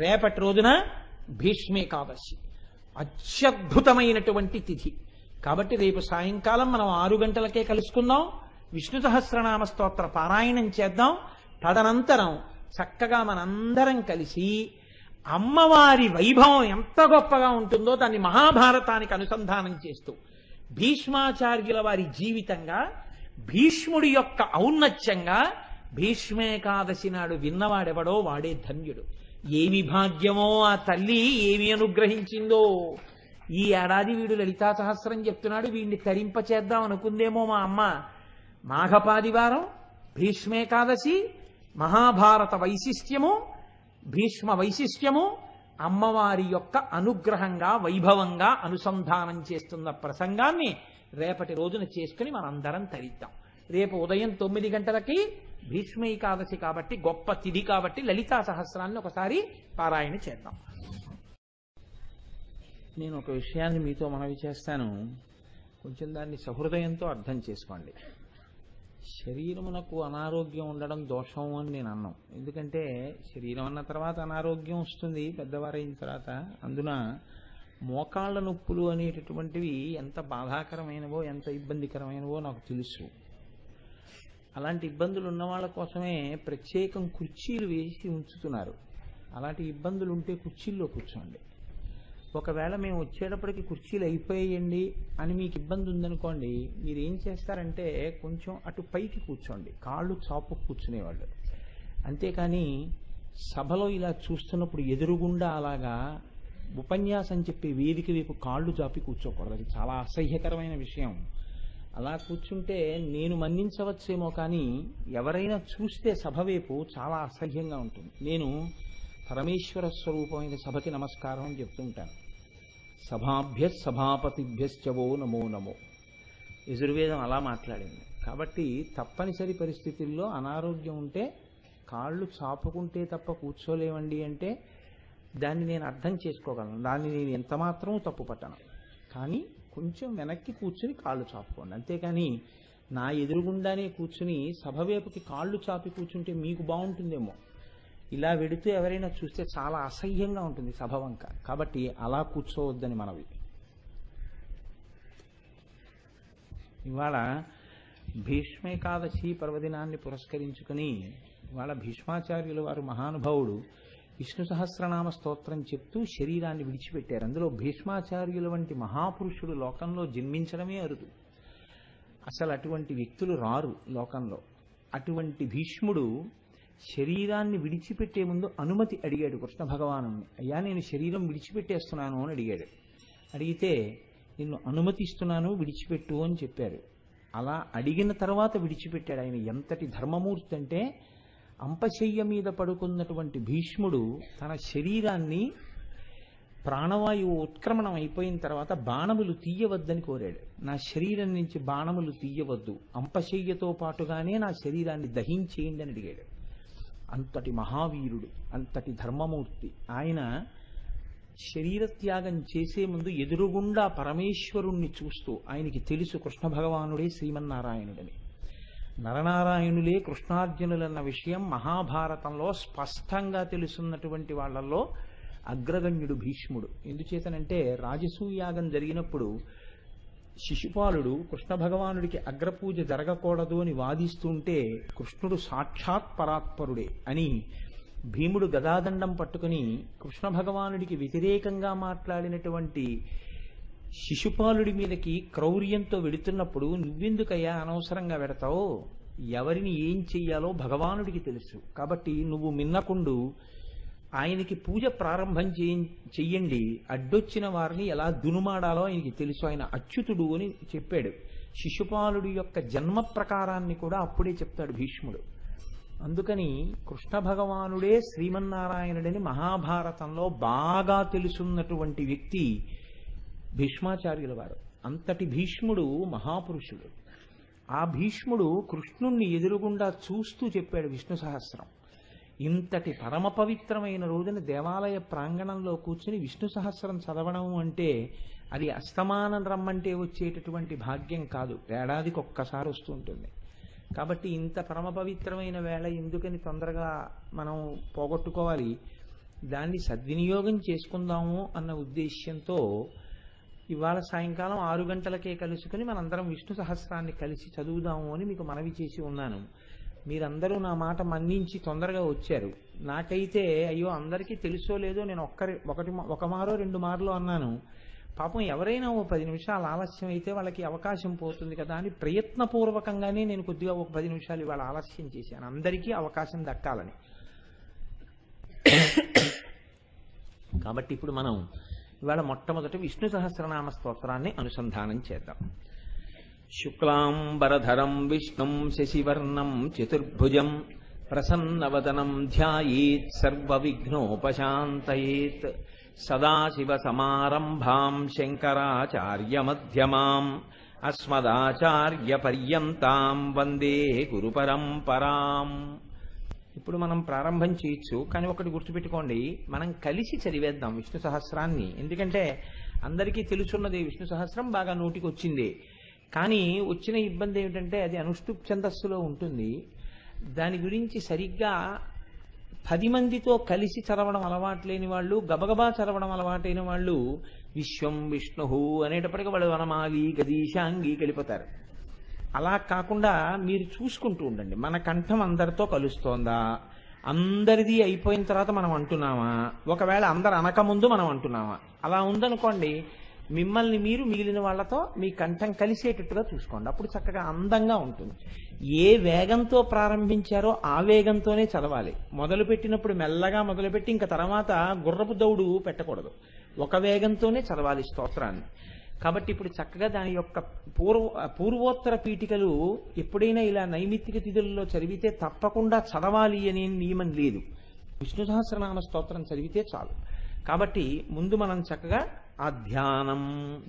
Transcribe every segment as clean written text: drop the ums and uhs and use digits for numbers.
రేపటి రోజున భీష్మేకాదశి అత్యద్భుతమైనటువంటి తిథి. కాబట్టి రేపు సాయంకాలం మనం 6 గంటలకే కలుసుకుందాం. విష్ణు సహస్రనామ స్తోత్ర పారాయణం చేద్దాం. తదనంతరం చక్కగా మనందరం కలిసి అమ్మవారి వైభవం ఎంత గొప్పగా ఉంటుందో దాన్ని మహాభారతానికి అనుసంధానం చేస్తూ భీష్మాచార్యుల వారి జీవితంగా, భీష్ముడి యొక్క ఔన్నత్యంగా, భీష్మేకాదశి నాడు విన్నవాడెవడో వాడే ధన్యుడు. ఏమి భాగ్యమో ఆ తల్లి ఏమి అనుగ్రహించిందో. ఈ ఏడాది వీడు లలితా సహస్రం చెప్తున్నాడు, వీడిని తరింపచేద్దాం అనుకుందేమో మా అమ్మ. మాఘపాదివారం, భీష్మేకాదశి, మహాభారత వైశిష్ట్యము, భీష్మ వైశిష్ట్యము, అమ్మవారి యొక్క అనుగ్రహంగా వైభవంగా అనుసంధానం చేస్తున్న ప్రసంగాన్ని రేపటి రోజున చేసుకుని మనందరం తరిద్దాం. రేపు ఉదయం 9 గంటలకి భీష్మేకాదశి కాబట్టి, గొప్ప తిథి కాబట్టి లలితా సహస్రాన్ని ఒకసారి పారాయణ చేద్దాం. నేను ఒక విషయాన్ని మీతో మనవి చేస్తాను, కొంచెం దాన్ని సహృదయంతో అర్థం చేసుకోండి. శరీరమునకు అనారోగ్యం ఉండడం దోషం అని నేను అన్నాం. ఎందుకంటే శరీరం అన్న తర్వాత అనారోగ్యం వస్తుంది పెద్దవారైన తర్వాత. అందున మోకాళ్ళ నొప్పులు అనేటటువంటివి ఎంత బాధాకరమైనవో ఎంత ఇబ్బందికరమైనవో నాకు తెలుసు. అలాంటి ఇబ్బందులు ఉన్న వాళ్ళ కోసమే ప్రత్యేకం కుర్చీలు వేసి ఉంచుతున్నారు. అలాంటి ఇబ్బందులు ఉంటే కుర్చీల్లో కూర్చోండి. ఒకవేళ మేము వచ్చేటప్పటికి కుర్చీలు అయిపోయాయండి అని మీకు ఇబ్బంది ఉందనుకోండి, మీరు ఏం చేస్తారంటే కొంచెం అటు పైకి కూర్చోండి, కాళ్ళు చాపు కూర్చునేవాళ్ళు. అంతేకాని సభలో ఇలా చూస్తున్నప్పుడు ఎదురుగుండా అలాగా ఉపన్యాసం చెప్పే వేదిక వైపు కాళ్ళు చాపి కూర్చోకూడదు. అది చాలా అసహ్యకరమైన విషయం. అలా కూర్చుంటే నేను మన్నించవచ్చేమో కానీ ఎవరైనా చూస్తే సభ వైపు చాలా అసహ్యంగా ఉంటుంది. నేను పరమేశ్వర స్వరూపమైన సభకి నమస్కారం అని చెప్తుంటాను. సభాభ్య సభాపతిభ్యశ్చవో నమో నమో. యజుర్వేదం అలా మాట్లాడింది. కాబట్టి తప్పనిసరి పరిస్థితుల్లో అనారోగ్యం ఉంటే కాళ్ళు చాపుకుంటే తప్ప కూర్చోలేవండి అంటే దాన్ని నేను అర్థం చేసుకోగలను. దాన్ని నేను ఎంత మాత్రం తప్పు పట్టను. కానీ కొంచెం వెనక్కి కూర్చుని కాళ్ళు చాపుకోండి. అంతేకాని నా ఎదురుగుండానే కూర్చుని సభ వైపుకి కాళ్ళు చాపి కూర్చుంటే మీకు బాగుంటుందేమో, ఇలా వెడితే ఎవరైనా చూస్తే చాలా అసహ్యంగా ఉంటుంది సభ వంక. కాబట్టి అలా కూర్చోవద్దని మనవి. ఇవాళ భీష్మేకాదశి పర్వదినాన్ని పురస్కరించుకుని ఇవాళ భీష్మాచార్యుల వారు మహానుభావుడు విష్ణు సహస్రనామ స్తోత్రం చెప్తూ శరీరాన్ని విడిచిపెట్టారు. అందులో భీష్మాచార్యుల వంటి మహాపురుషుడు లోకంలో జన్మించడమే అరుదు. అసలు అటువంటి వ్యక్తులు రారు లోకంలో. అటువంటి భీష్ముడు శరీరాన్ని విడిచిపెట్టే ముందు అనుమతి అడిగాడు కృష్ణ భగవాను. అయ్యా నేను శరీరం విడిచిపెట్టేస్తున్నాను అని అడిగాడు. అడిగితే నిన్ను అనుమతిస్తున్నాను విడిచిపెట్టు అని చెప్పారు. అలా అడిగిన తర్వాత విడిచిపెట్టాడు. ఆయన ఎంతటి ధర్మమూర్తి అంటే అంపశయ్య మీద పడుకున్నటువంటి భీష్ముడు తన శరీరాన్ని ప్రాణవాయువు ఉత్క్రమణం అయిపోయిన తర్వాత బాణములు తీయవద్దని కోరాడు. నా శరీరం నుంచి బాణములు తీయవద్దు, అంపశయ్యతో పాటుగానే నా శరీరాన్ని దహించేయండి అని అడిగాడు. అంతటి మహావీరుడు, అంతటి ధర్మమూర్తి ఆయన శరీరత్యాగం చేసే ముందు ఎదురుగుండా పరమేశ్వరుణ్ణి చూస్తూ ఆయనకి తెలుసు కృష్ణ భగవానుడే శ్రీమన్నారాయణుడని. నరనారాయణులే కృష్ణార్జునులన్న విషయం మహాభారతంలో స్పష్టంగా తెలుసున్నటువంటి వాళ్లలో అగ్రగణ్యుడు భీష్ముడు. ఎందుచేతనంటే రాజసూయాగం జరిగినప్పుడు శిశుపాలుడు కృష్ణ భగవానుడికి అగ్రపూజ జరగకూడదు అని వాదిస్తుంటే కృష్ణుడు సాక్షాత్ పరాత్పరుడే అని భీముడు గదాదండం పట్టుకుని కృష్ణ భగవానుడికి వ్యతిరేకంగా మాట్లాడినటువంటి శిశుపాలుడి మీదకి క్రౌర్యంతో వెడుతున్నప్పుడు నువ్వెందుకయ్యా అనవసరంగా వెడతావు, ఎవరిని ఏం చెయ్యాలో భగవానుడికి తెలుసు, కాబట్టి నువ్వు మిన్నకుండు, ఆయనకి పూజ ప్రారంభం చెయ్యండి, అడ్డొచ్చిన వారిని ఎలా దునుమాడాలో ఆయనకి తెలుసు, ఆయన అచ్యుతుడు అని చెప్పాడు. శిశుపాలుడి యొక్క జన్మ ప్రకారాన్ని కూడా అప్పుడే చెప్తాడు భీష్ముడు. అందుకని కృష్ణ భగవానుడే శ్రీమన్నారాయణుడని మహాభారతంలో బాగా తెలుసున్నటువంటి వ్యక్తి భీష్మాచార్యుల వారు. అంతటి భీష్ముడు మహాపురుషుడు. ఆ భీష్ముడు కృష్ణుణ్ణి ఎదురుగుండా చూస్తూ చెప్పాడు విష్ణు సహస్రం. ఇంతటి పరమ పవిత్రమైన రోజున దేవాలయ ప్రాంగణంలో కూర్చుని విష్ణు సహస్రం చదవడం అంటే అది అస్తమానం రమ్మంటే వచ్చేటటువంటి భాగ్యం కాదు, ఏడాదికి ఒక్కసారి వస్తూ ఉంటుంది. కాబట్టి ఇంత పరమ పవిత్రమైన వేళ ఎందుకని తొందరగా మనం పోగొట్టుకోవాలి? దాన్ని సద్వినియోగం చేసుకుందాము అన్న ఉద్దేశ్యంతో ఇవాళ సాయంకాలం 6 గంటలకే కలుసుకుని మనందరం విష్ణు సహస్రాన్ని కలిసి చదువుదాము అని మీకు మనవి చేసి ఉన్నాను. మీరందరూ నా మాట మన్నించి తొందరగా వచ్చారు. నాకైతే అయ్యో అందరికీ తెలుసో లేదో నేను ఒక మారో 2 మార్లు అన్నాను. పాపం ఎవరైనా ఓ 10 నిమిషాలు ఆలస్యం అయితే వాళ్ళకి అవకాశం పోతుంది కదా అని ప్రయత్నపూర్వకంగానే నేను కొద్దిగా ఒక 10 నిమిషాలు ఇవాళ ఆలస్యం చేశాను, అందరికీ అవకాశం దక్కాలని. కాబట్టి ఇప్పుడు మనం ఇవాళ మొట్టమొదటి విష్ణు సహస్రనామ స్తోత్రాన్ని అనుసంధానం చేద్దాం. శుక్లాంబరధరం విష్ణుం శశివర్ణం చతుర్భుజం ప్రసన్నవదనం ధ్యాయేత్ సర్వవిఘ్నోపశాంతయేత్. సదాశివసమారంభాం శంకరాచార్యమధ్యమాం అస్మదాచార్యపర్యంతాం వందే గురుపరంపరాం. ఇప్పుడు మనం ప్రారంభం చేయొచ్చు, కానీ ఒకటి గుర్తుపెట్టుకోండి, మనం కలిసి చదివేద్దాం విష్ణు సహస్రాన్ని. ఎందుకంటే అందరికీ తెలుసున్నది విష్ణు సహస్రం, బాగా నోటికి వచ్చింది. కానీ వచ్చిన ఇబ్బంది ఏమిటంటే అది అనుష్ఠుప్ ఛందస్సులో ఉంటుంది. దాని గురించి సరిగ్గా 10 మందితో కలిసి చదవడం అలవాటు లేని వాళ్ళు, గబగబా చదవడం అలవాటైన వాళ్ళు విశ్వం విష్ణు అనేటప్పటికీ వాళ్ళు వనమాలి గదీశాంగి కలిపోతారు. అలా కాకుండా మీరు చూసుకుంటూ ఉండండి, మన కంఠం అందరితో కలుస్తోందా, అందరిది అయిపోయిన తర్వాత మనం అంటున్నామా, ఒకవేళ అందరు అనకముందు మనం అంటున్నామా. అలా ఉందనుకోండి, మిమ్మల్ని మీరు మిగిలిన వాళ్ళతో మీ కంఠం కలిసేటట్టుగా చూసుకోండి. అప్పుడు చక్కగా అందంగా ఉంటుంది. ఏ వేగంతో ప్రారంభించారో ఆ వేగంతోనే చదవాలి. మొదలుపెట్టినప్పుడు మెల్లగా మొదలుపెట్టి ఇంకా తర్వాత గుర్రపు దౌడు పెట్టకూడదు, ఒక వేగంతోనే చదవాలి స్తోత్రాన్ని. కాబట్టి ఇప్పుడు చక్కగా దాని యొక్క పూర్వోత్తర పీఠికలు ఎప్పుడైనా ఇలా నైమిత్తిక తిథులలో చదివితే తప్పకుండా చదవాలి అనే నియమం లేదు. విష్ణు సహస్రనామ స్తోత్రం చదివితే చాలు. కాబట్టి ముందు మనం చక్కగా ఆ ధ్యానం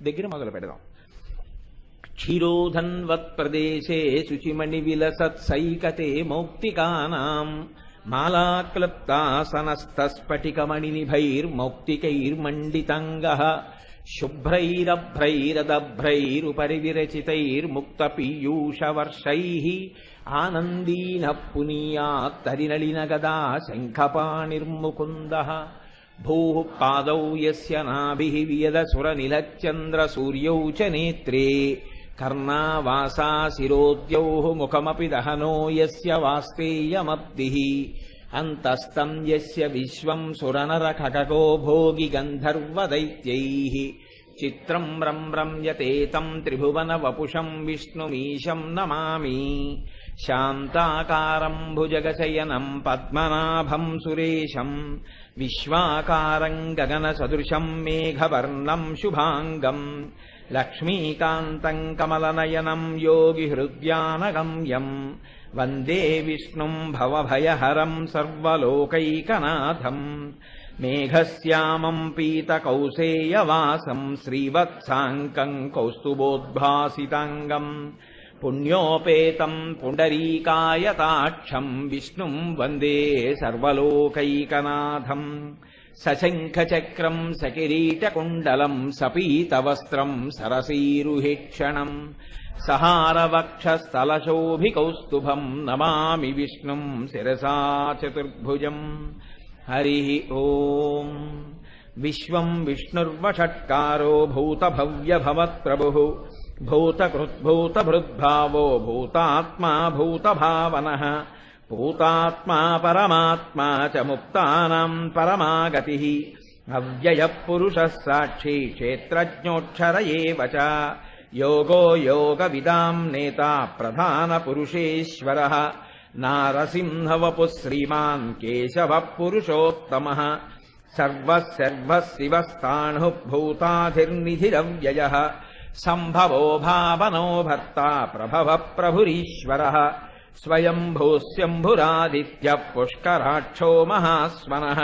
దగ్గర మొదలు పెడదాం. క్షీరోధన్వత్ ప్రదేశే శుచిమణి విలసత్ సైకతే మౌక్తికానాం మాలాక్లుప్తాసనస్థస్ఫటికమణినిభైర్మౌక్తికైర్మండితాంగః శుభ్రైరభ్రైరదభ్రైరుపరి విరచితైర్ముక్త పీయూషవర్షైః ఆనందీనః పునీయాత్తరినళిన గదా శంఖపాణిర్ముకుందః. భూః పాదౌ యస్య నాభిః వియదసురనిలచంద్ర సూర్యౌ చ నేత్రే కర్ణావాసా శిరోద్యౌః ముఖమపి దహనో యస్య వాస్తేయమబ్ధిః అంతస్తం యస్య విశ్వం సురనర ఖగో భోగి గంధర్వదైత్యైః చిత్రం రమ్యతే త్రిభువన వపుషం విష్ణుమీశం నమామి. శాంతాకారం భుజగశయనం పద్మనాభం సురేశం విశ్వాకారం గగన సదృశం మేఘవర్ణం శుభాంగం లక్ష్మీకాంతం కమలనయనం యోగి హృద్యానగమ్యం వందే విష్ణుం భవభయహరం సర్వలోకైకనాథం. మేఘశ్యామం పీతకౌసేయవాసం శ్రీవత్సాంకం కౌస్తుభోద్భాసితాంగం పుణ్యోపేతం పుండరీకాయతాక్షం విష్ణుం వందే సర్వలోకైకనాథం. సశంఖచక్రం సకిరీటకుండలం సపీతవస్త్రం సరసీరుహేక్షణం సహారవక్షస్థలశోభికౌస్తుభం నమామి విష్ణుం శిరసా చతుర్భుజం. హరి ఓం. విశ్వం విష్ణుర్వషట్కారో భూతభవ్యభవత్ప్రభుః భూతకృద్భూతభృద్భావో భూతాత్మా భూతభావనః భూతాత్మా పరమాత్మా చ ముక్తానాం పరమాగతిః అవ్యయః పురుషः సాక్షి క్షేత్రజ్ఞోక్షర ఏవ చ యోగో యోగవిదాం నేతా ప్రధాన పురుషేశ్వరః నారసింహవపుః శ్రీమాన్ కేశవః పురుషోత్తమః సర్వః శివస్థాణుః భూతాధిర్నిధిరవ్యయః సంభవో భావనో భర్తా ప్రభవః ప్రభురీశ్వరః స్వయంభూస్యంభురాదిత్యః పుష్కరాక్షో మహాస్వనః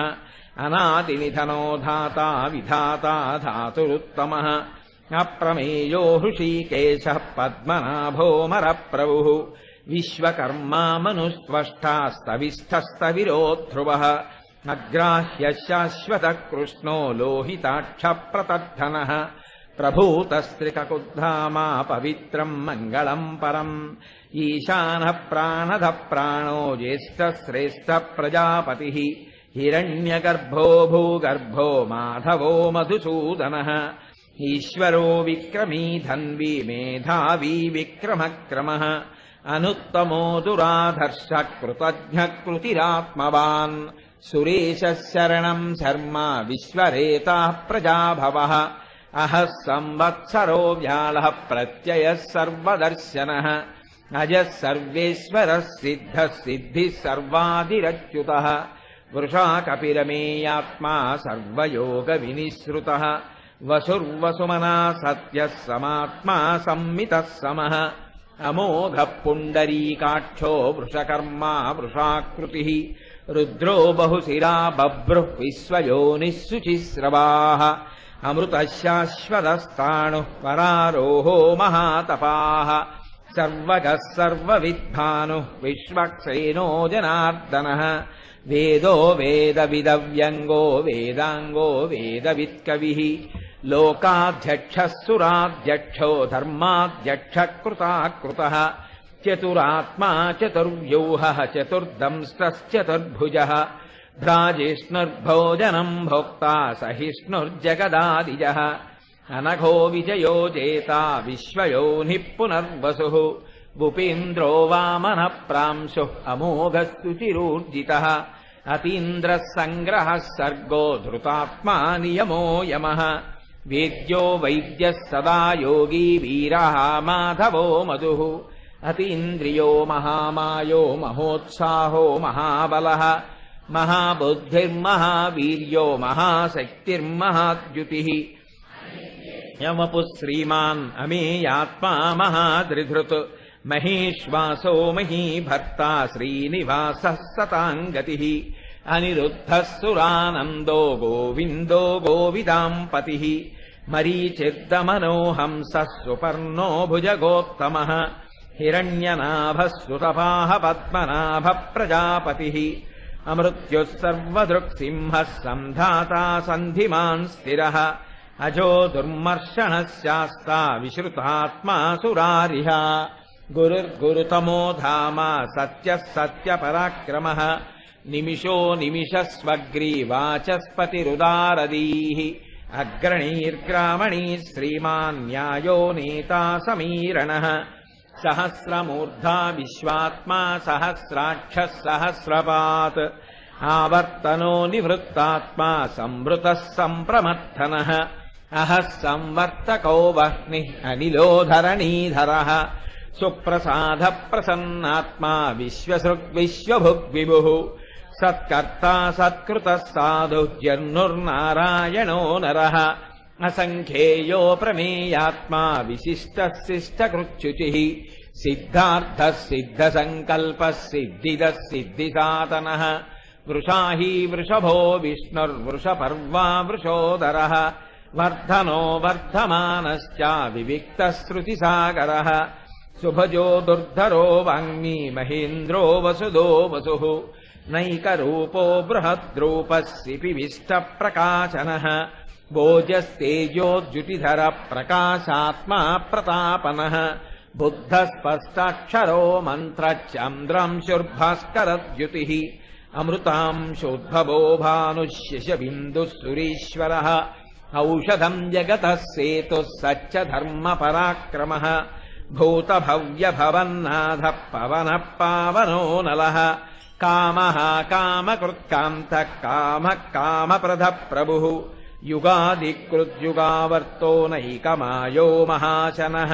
అనాదినిధనో ధాతా విధాతా ధాతురుత్తమః అప్రమేయో హృషీకేశః పద్మనాభోమరప్రభుః విశ్వకర్మా మనుస్త్వష్టాస్తవిస్థస్తవిరో ధ్రువః అగ్రాహ్య శాశ్వత కృష్ణో లోహితాక్ష ప్రతద్ధనః ప్రభూతస్త్రికకుద్ధామా పవిత్రం మంగళం పరం ఈశానః ప్రాణద ప్రాణో జ్యేష్ఠ శ్రేష్ఠ ప్రజాపతిః हिरण्यगर्भो भूगर्भो माधवो मधुसूदनः ईश्वरो विक्रमी धन्वी मेधावी विक्रमक्रमः अनुत्तमो दुराधर्षः कृतज्ञः कृतिरात्मवान् सुरेशः शरणम् शर्मा विश्वरेताः प्रजाभवः अहः संवत्सरो व्यालः प्रत्ययः सर्वदर्शनः अजः सर्वेश्वरः सिद्धः सिद्धिः सर्वादिरच्युतः वृषा कपिरमेयात्मा सर्वयोगविनिःसृतः वसुर्वसुमना सत्यः समात्मा संमितः समः अमोघः पुण्डरीकाक्षो वृषकर्मा वृषाकृतिः रुद्रो बहुशिरा बभ्रुः विश्वयोनिः शुचिस्रवाः अमृतः शाश्वतस्ताणुः परारोहो महातपाः सर्वगः सर्वविद्भानुः विश्वक्सेनो जनार्दनः वेदो वेदविदव्यङ्गो वेदाङ्गो वेदवित्कविः लोकाध्यक्षः सुराध्यक्षो धर्माध्यक्षः कृताकृतः चतुरात्मा चतुर्व्यूहः चतुर्दंष्टश्चतुर्भुजः भ्राजिष्णुर्भोजनम् भोक्ता सहिष्णुर्जगदादिजः अनघो विजयो जेता विश्वयोनिः पुनर्वसुः भूपेन्द्रो वामनः प्रांशुः अमोघः सुचिरूर्जितः अतीन्द्रः सङ्ग्रहः सर्गो धृतात्मा नियमो यमः वेद्यो वैद्यः सदा योगी वीरः माधवो मधुः अतीन्द्रियो महामायो महोत्साहो महाबलः महाबुद्धिर्महावीर्यो महाशक्तिर्महाद्युतिः यमपुः श्रीमान् अमेयात्मा महादृधृत् महेश्वासो महीभर्ता श्रीनिवासः सताङ्गतिः अनिरुद्धः सुरानन्दो गोविन्दो गोविदाम्पतिः मरीचिर्दमनो हंसः सुपर्णो भुजगोत्तमः हिरण्यनाभः सुतपाः पद्मनाभः प्रजापतिः अमृत्युः सर्वदृक्सिंहः सन्धाता सन्धिमान् स्थिरः अजो दुर्मर्षणः शास्ता विश्रुतात्मा सुरारिः गुरुर्गुरुतमो धामा सत्यः सत्यपराक्रमः निमिषो निमिषस्वग्रीवाचस्पतिरुदारदीः अग्रणीर्ग्रामणीः श्रीमान् न्यायो नेता समीरणः सहस्रमूर्धा विश्वात्मा सहस्राक्षः सहस्रपात् आवर्तनो निवृत्तात्मा संवृतः सम्प्रमथनः अहः संवर्तको वह्निः अनिलो धरणीधरः सुप्रसादप्रसन्नात्मा विश्वसृग्विश्वभुग्विभुः सत्कर्ता सत्कृतः साधुः जन्नुर्नारायणो नरः असङ्ख्येयो प्रमेयात्मा विशिष्टः शिष्टकृच्छुचिः सिद्धार्थः सिद्धसङ्कल्पः सिद्धिदः सिद्धिसाधनः वृषा हि वृषभो विष्णुर्वृषपर्वा वृषोदरः वर्धनो वर्धमानश्च विविक्तः श्रुतिसागरः सुभजो दुर्धरो वाङ्मी महेन्द्रो वसुदो वसुः नैकरूपो बृहद्रूपः सिपिविष्टप्रकाशनः भोजस्तेजोद्युतिधरः प्रकाशात्मा प्रतापनः बुद्धस्पष्टाक्षरो मन्त्रश्चन्द्रांशुर्भास्करद्युतिः अमृतांशोद्भवो भानुः शशबिन्दुः सुरीश्वरः औषधम् जगतः सेतुः सच्च धर्मपराक्रमः भूतभव्यभवन्नाथः पवनः पावनो नलः कामः कामकृत्कान्तः कामः कामप्रदः प्रभुः युगादिकृद्युगावर्तो नैकमायो महाशनः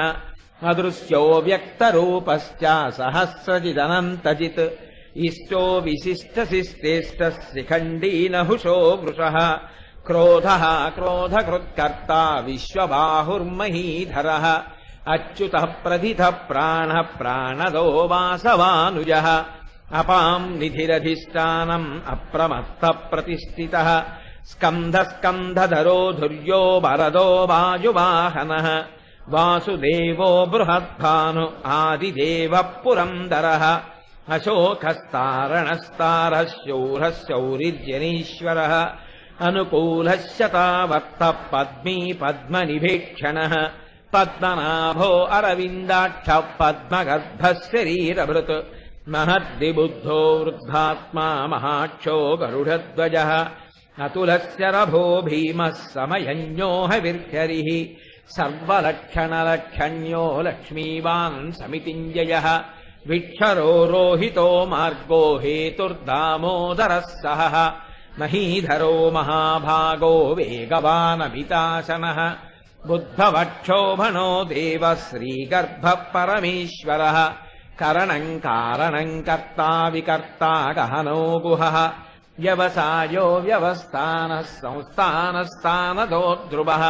अदृश्यो व्यक्तरूपश्च सहस्रजिदनन्तजित् इष्टो विशिष्टशिष्टेष्टः शिखण्डी नहुषो वृषः क्रोधः क्रोधकृत्कर्ता विश्वबाहुर्महीधरः अच्युतः प्रथितः प्राणः प्राणदो वासवानुजः अपाम् निधिरधिष्ठानम् अप्रमत्तः प्रतिष्ठितः स्कन्धस्कन्धधरो धुर्यो वरदो वायुवाहनः वासुदेवो बृहद्भानु आदिदेवः पुरन्दरः अशोकस्तारणस्तारः शूरः शौरिर्जनीश्वरः अनुकूलः शतावर्तः पद्मी पद्मनिभीक्षणः पद्मनाभो अरविन्दाक्षः पद्मगर्भः शरीरभृत् महद्दिबुद्धो वृद्धात्मा महाक्षो गरुडध्वजः अतुलस्य रभो भीमः समयज्ञो हविर्हरिः सर्वलक्षणलक्षण्यो लक्ष्मीवान् समितिञ्जयः विक्षरो रोहितो मार्गो हेतुर्दामोदरः सहः महीधरो महाभागो वेगवानमिताशनः बुद्धवक्षोभणो देवः श्रीगर्भः परमेश्वरः करणम् कारणम् कर्ता विकर्ता गहनो गुहः व्यवसायो व्यवस्थानः संस्थानस्थानदो ध्रुवः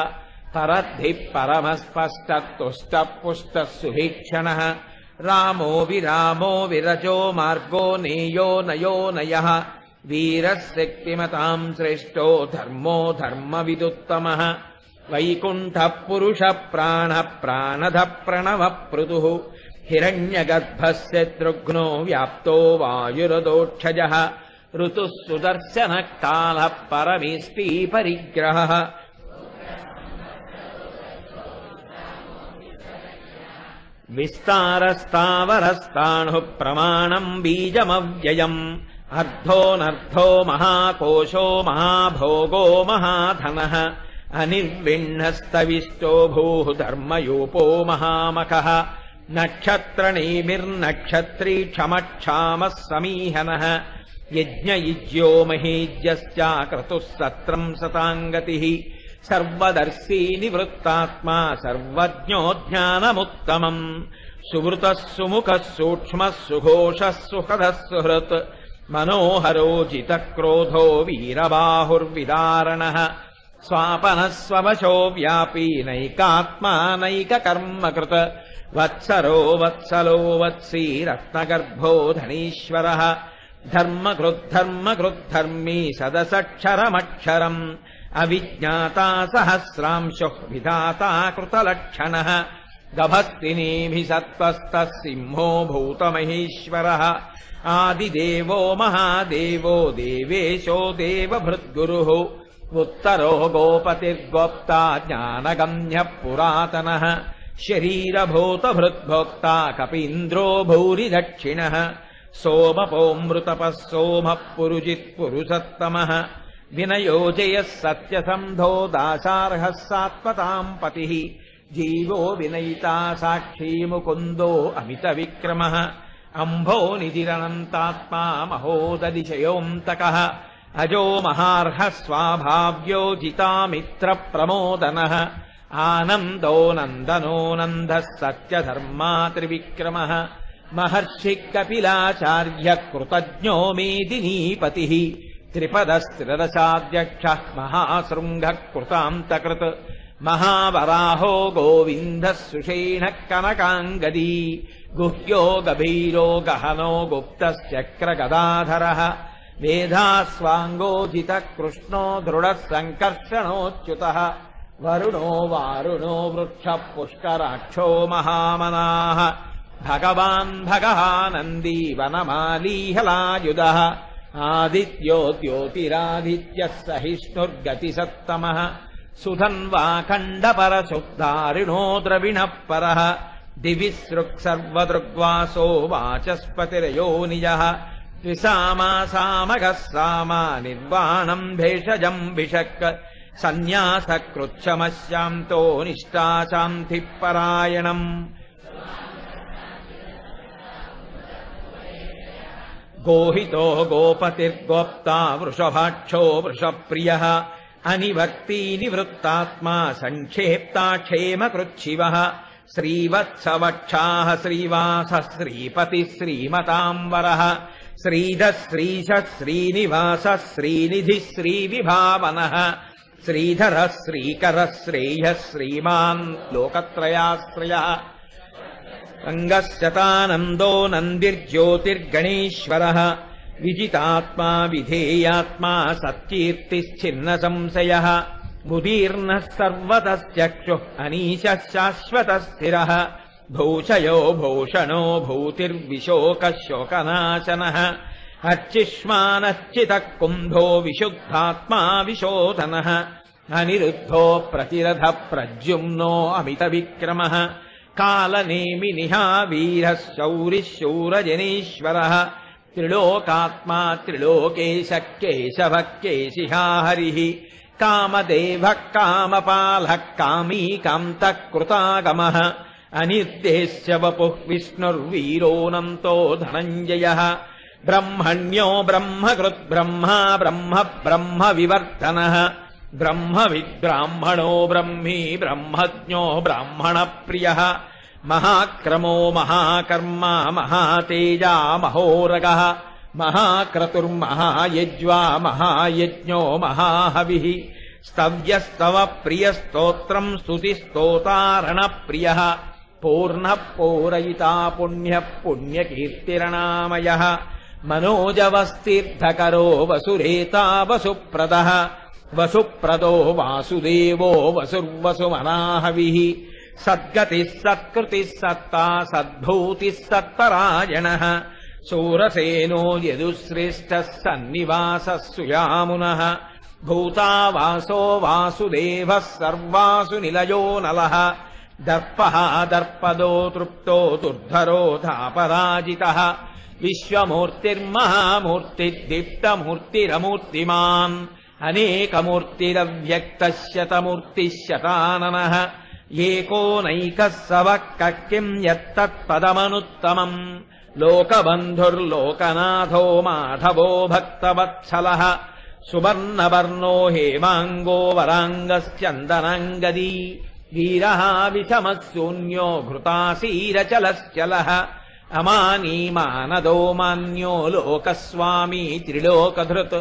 परद्धिः परमस्पष्टतुष्टः पुष्टः सुभीक्षणः रामो विरामो विरजो मार्गो नेयो नयो नयः वीरः शक्तिमताम् श्रेष्ठो धर्मो धर्मविदुत्तमः वैकुण्ठः पुरुषः प्राणः प्राणधः प्रणवः पृथुः हिरण्यगर्भस्य तृघ्नो व्याप्तो वायुरदोक्षजः ऋतुः सुदर्शनः कालः परमेष्टि परिग्रहः विस्तारस्तावरस्ताणुः प्रमाणम् बीजमव्ययम् अर्धोऽनर्धो महाकोशो महाभोगो महाधनः अनिर्विण्णस्तविष्टो भूः धर्मयूपो महामखः नक्षत्रनेमिर्नक्षत्री क्षमक्षामः समीहनः यज्ञयुज्यो महीज्यश्चाक्रतुः सत्रम् सताङ्गतिः सर्वदर्शी निवृत्तात्मा सर्वज्ञो ज्ञानमुत्तमम् सुवृतः सुमुखः सूक्ष्मः सुघोषः सुखदः सुहृत् मनोहरो जितक्रोधो वीरबाहुर्विदारणः स्वापनः स्ववशो व्यापी नैकात्मा नैककर्मकृत् वत्सरो वत्सलो वत्सी रत्नगर्भो धनीश्वरः धर्मकृद्धर्मी सदसक्षरमक्षरम् अविज्ञाता सहस्रांशुः विधाता कृतलक्षणः गभस्तिनीभिसत्त्वस्तः सिंहो भूतमहेश्वरः आदिदेवो महादेवो देवेशो देवभृद्गुरुः उत्तरो गोपतिर्गोप्ता ज्ञानगम्यः पुरातनः शरीरभूतभृद्भोक्ता कपीन्द्रो भूरि दक्षिणः सोमपोऽमृतपः सोमः पुरुजित्पुरुषत्तमः विनयोजयः सत्यसन्धो दासार्हः सात्वताम् पतिः जीवो विनयिता साक्षी मुकुन्दो अमितविक्रमः अम्भो निधिरनन्तात्मा महोदतिशयोऽन्तकः अजो महार्हः स्वाभाव्यो जितामित्रप्रमोदनः आनन्दो नन्दनो नन्दः सत्यधर्मा त्रिविक्रमः महर्षिः कपिलाचार्यः कृतज्ञो मेदिनीपतिः त्रिपदस्त्रिदशाध्यक्षः महाशृङ्गः कृतान्तकृत् महावराहो गोविन्दः सुषेणः कनकाङ्गदी गुह्यो गभीरो गहनो गुप्तश्चक्रगदाधरः वेदास्वाङ्गोजितः कृष्णो दृढः सङ्कर्षणोच्युतः वरुणो वारुणो वृक्षः पुष्कराक्षो महामनाः भगवान् भगः नन्दी वनमालीहलायुधः आदित्यो द्योतिरादित्यः सहिष्णुर्गतिसत्तमः सुधन्वाखण्डपरशुद्धारिणो द्रविणः परः दिविसृक्सर्वदृग्वासो वाचस्पतिरयो निजः त्रिसामासामगः सामा निर्वाणम् भेषजम् भिषक् सन्न्यासकृच्छमशान्तो निष्ठाशान्तिः परायणम् गोहितो गोपतिर्गोप्ता वृषभाक्षो वृषप्रियः अनिवर्ती निवृत्तात्मा सङ्क्षेप्ता क्षेमकृच्छिवः श्रीवत्सवक्षाः श्रीवासः श्रीपतिः श्रीमताम्बरः श्रीधः श्रीशः श्रीनिवासः श्रीनिधिः श्रीविभावनः श्रीधरः श्रीकरः श्रेयः श्रीमान् लोकत्रयाश्रयः रङ्गस्यतानन्दो नन्दिर्ज्योतिर्गणेश्वरः विजितात्मा विधेयात्मा सत्कीर्तिश्चिन्नसंशयः मुदीर्णः सर्वतश्चक्षुः अनीशः शाश्वतः स्थिरः भूषयो भूषणो भूतिर्विशोकः शोकनाशनः अर्चिष्मानश्चितः कुम्भो विशुद्धात्मा विशोधनः अनिरुद्धो प्रतिरथः प्रद्युम्नो अमितविक्रमः కాలనేమినిహా వీరः శౌరిः శూరజనేశ్వరः త్రిలోకాత్మా త్రిలోకేశः కేశవः కేశిహా హరిः కామదేవः కామపాలः కామీ కాంతः కృతాగమः అనిర్దేశ్య వపుః విష్ణుర్వీరోऽనంతో ధనంజయः బ్రహ్మణ్యో బ్రహ్మకృత్ బ్రహ్మా బ్రహ్మ బ్రహ్మ వివర్ధనः బ్రహ్మవిద్బ్రాహ్మణో బ్రహ్మీ బ్రహ్మజ్ఞో బ్రాహ్మణప్రియः మహాక్రమో మహాకర్మా మహాతేజా మహోరగः మహాక్రతుర్మహాయజ్వా మహాయజ్ఞో మహాహవిః స్తవ్యస్తవ ప్రియస్తోత్రం స్తుతిస్తోతారణప్రియः పూర్ణః పూరయితా పుణ్యః పుణ్యకీర్తిరణామయः మనోజవస్తీర్థకరో వసురేతా వసుప్రదः వసుప్రదో వాసుదేవో వసుర్వసుమనాహవిః సద్గతిः సత్కృతిः సత్తా సద్భూతిः సత్పరాయణः శూరసేనో యదుశ్రేష్టः సన్నివాసः సుయామునः భూతావాసో వాసుదేవः సర్వాసు నిలయో నలः దర్పః దర్పదో తృప్తో దుర్ధరో ధాపరాజితः విశ్వమూర్తిర్మహామూర్తిర్దీప్తమూర్తిరమూర్తిమాన్ అనేకమూర్తిరవ్యక్తः శతమూర్తిः శతాననः ఏకోనైకः సవః కిం యత్తత్పదమనుత్తమम् లోకబంధుర్లోకనాథో మాధవో భక్తవత్సలः సువర్ణవర్ణో హేమాంగో వరాంగశ్చందనాంగదీ వీరః విషమः శూన్యో ఘృతాసీరచలశ్చలः అమానీ మానదో మాన్యో లోకస్వామీ త్రిలోకధృత్